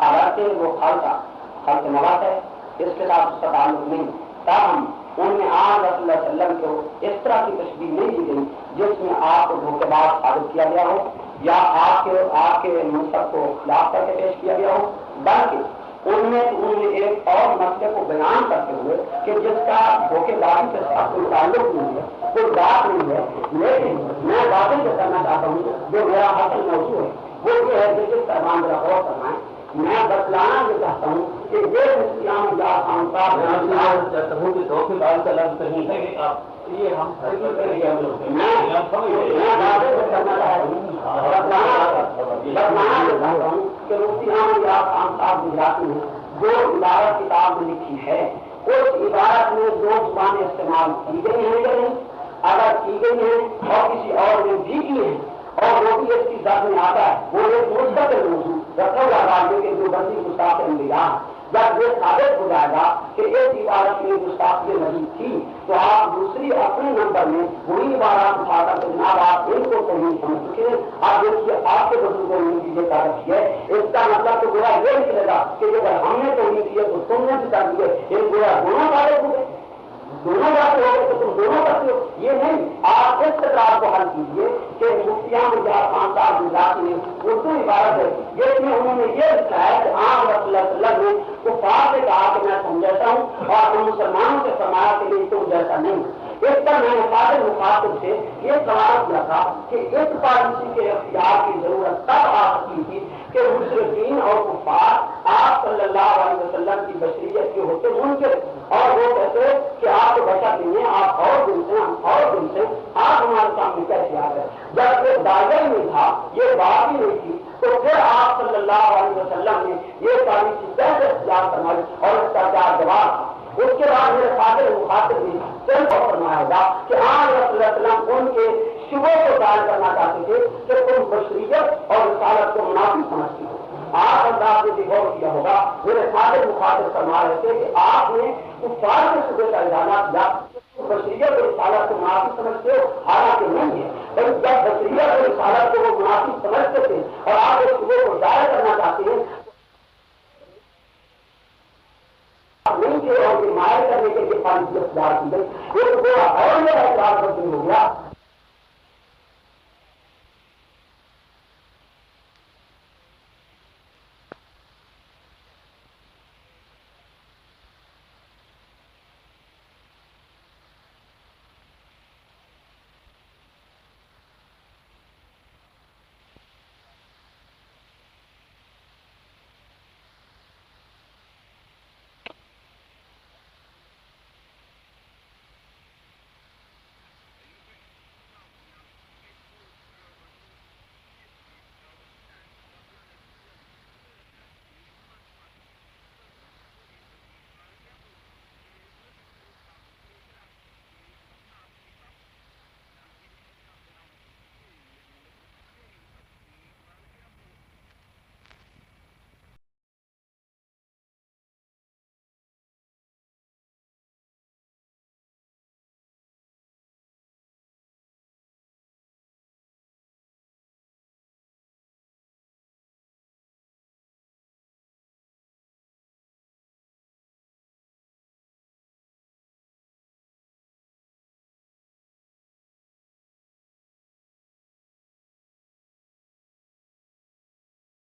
حالانکہ وہ خلق نواز ہے, اس کے ساتھ اس کا تعلق نہیں. تاہم ان میں آپ صلی اللہ علیہ وسلم کو اس طرح کی تشبیہ نہیں دی گئی جس میں آپ کو دھوکے باز ثابت کیا گیا ہو یا آپ کے منصب کو خلاف کر کے پیش کیا گیا ہو, بلکہ ان میں ایک اور مسئلے کو بیان کرتے ہوئے کہ جس کا دھوکے بازی کے ساتھ کوئی تعلق نہیں ہے, کوئی بات نہیں ہے, لیکن میں واضح یہ کرنا چاہتا ہوں جو میرا حاصل موضوع ہے وہ یہ ہے کہ جس فرمان میرا غور کرنا ہے. میں بتلانا یہ چاہتا ہوں کہ یہ اسلام یا چاہتا ہوں کہ دھوکے باز کا لفظ نہیں ہے کہ آپ یہ ہم جو عبارت کتاب میں لکھی ہے اس عبارت میں دو زبانیں استعمال کی گئی ہیں یا نہیں, اگر کی گئی ہیں اور کسی اور نے بھی کی ہیں اور وہ بھی اس کی ذات میں آتا ہے وہ ایک مستقل موضوع رکھا ہوا راجے کے جو بندی گستاخ انبیاء جب یہ ثابت ہو جائے گا کہ ایک عبارت میں گستاخی نبی تھی تو آپ دوسری اپنے نمبر میں وہی عبارات اٹھا کر جناب آپ ان کو صحیح سمجھ چکے. آپ دیکھیے آپ کے بزرگوں نے چیزیں کر رکھی ہے, اس کا مطلب تو گویا یہ نکلے گا کہ اگر ہم نے تو نہیں کیے تو تم نے بھی کر دیے, یہ گویا دونوں باتیں ہوئے, دونوں باتیں ہو گئے تو تم دونوں کرتے ہو. یہ نہیں, آپ اس تکرار کو حل کیجیے کہ مفتیان خان صاحب گجراتی نے اردو عبارت ہے جس میں انہوں نے یہ لکھا ہے کہ آپ رسول اللہ صلی اللہ علیہ وسلم نے کفار سے کہا کہ میں تم جیسا ہوں اور تم مسلمانوں سے فرمایا کہ نہیں تم جیسا نہیں. اس پر میں نے فاضل مخاطب سے یہ سوال کیا تھا کہ ایک پالیسی کے اختیار کی ضرورت تب آ سکتی تھی کہ مشرکین اور کفار آپ صلی اللہ علیہ وسلم کی بشریت کے ہوتے منکر اور وہ کہتے کہ آپ کو بشر نہیں ہے, آپ اور دن سے ہم اور دن سے آپ ہمارے سامنے کیسے آ گئے. جب یہ دائرہ ہی نہیں تھا, یہ بات ہی نہیں تھی, تو پھر آپ صلی اللہ علیہ وسلم نے یہ پالیسی کیسے اختیار فرمائی اور اس کا کیا جواب. اس کے بعد میرے فاضل مخاطب نے صرف فرمایا تھا کہ آپ رسول اللہ علیہ وسلم ان کے شبوں کو ظاہر کرنا چاہتے تھے کہ تم بشریت اور رسالت کو ہوگا. میرے سارے مخاطب فرما رہے تھے کہ آپ نے کفار کے صبح کا اعلانات یا بشریت اور رسالت کو مناسب سمجھتے ہو، حالانکہ نہیں ہے. بلکہ جب بشریت اور رسالت کو وہ مناسب سمجھتے تھے اور آپ اس صبح کو ضائع کرنا چاہتے ہیں نہیں تھے اور مائر کرنے کے لیے پانی کی اختیار کی گئی. ایک بڑا اور میرا اعتراض تبدیل ہو گیا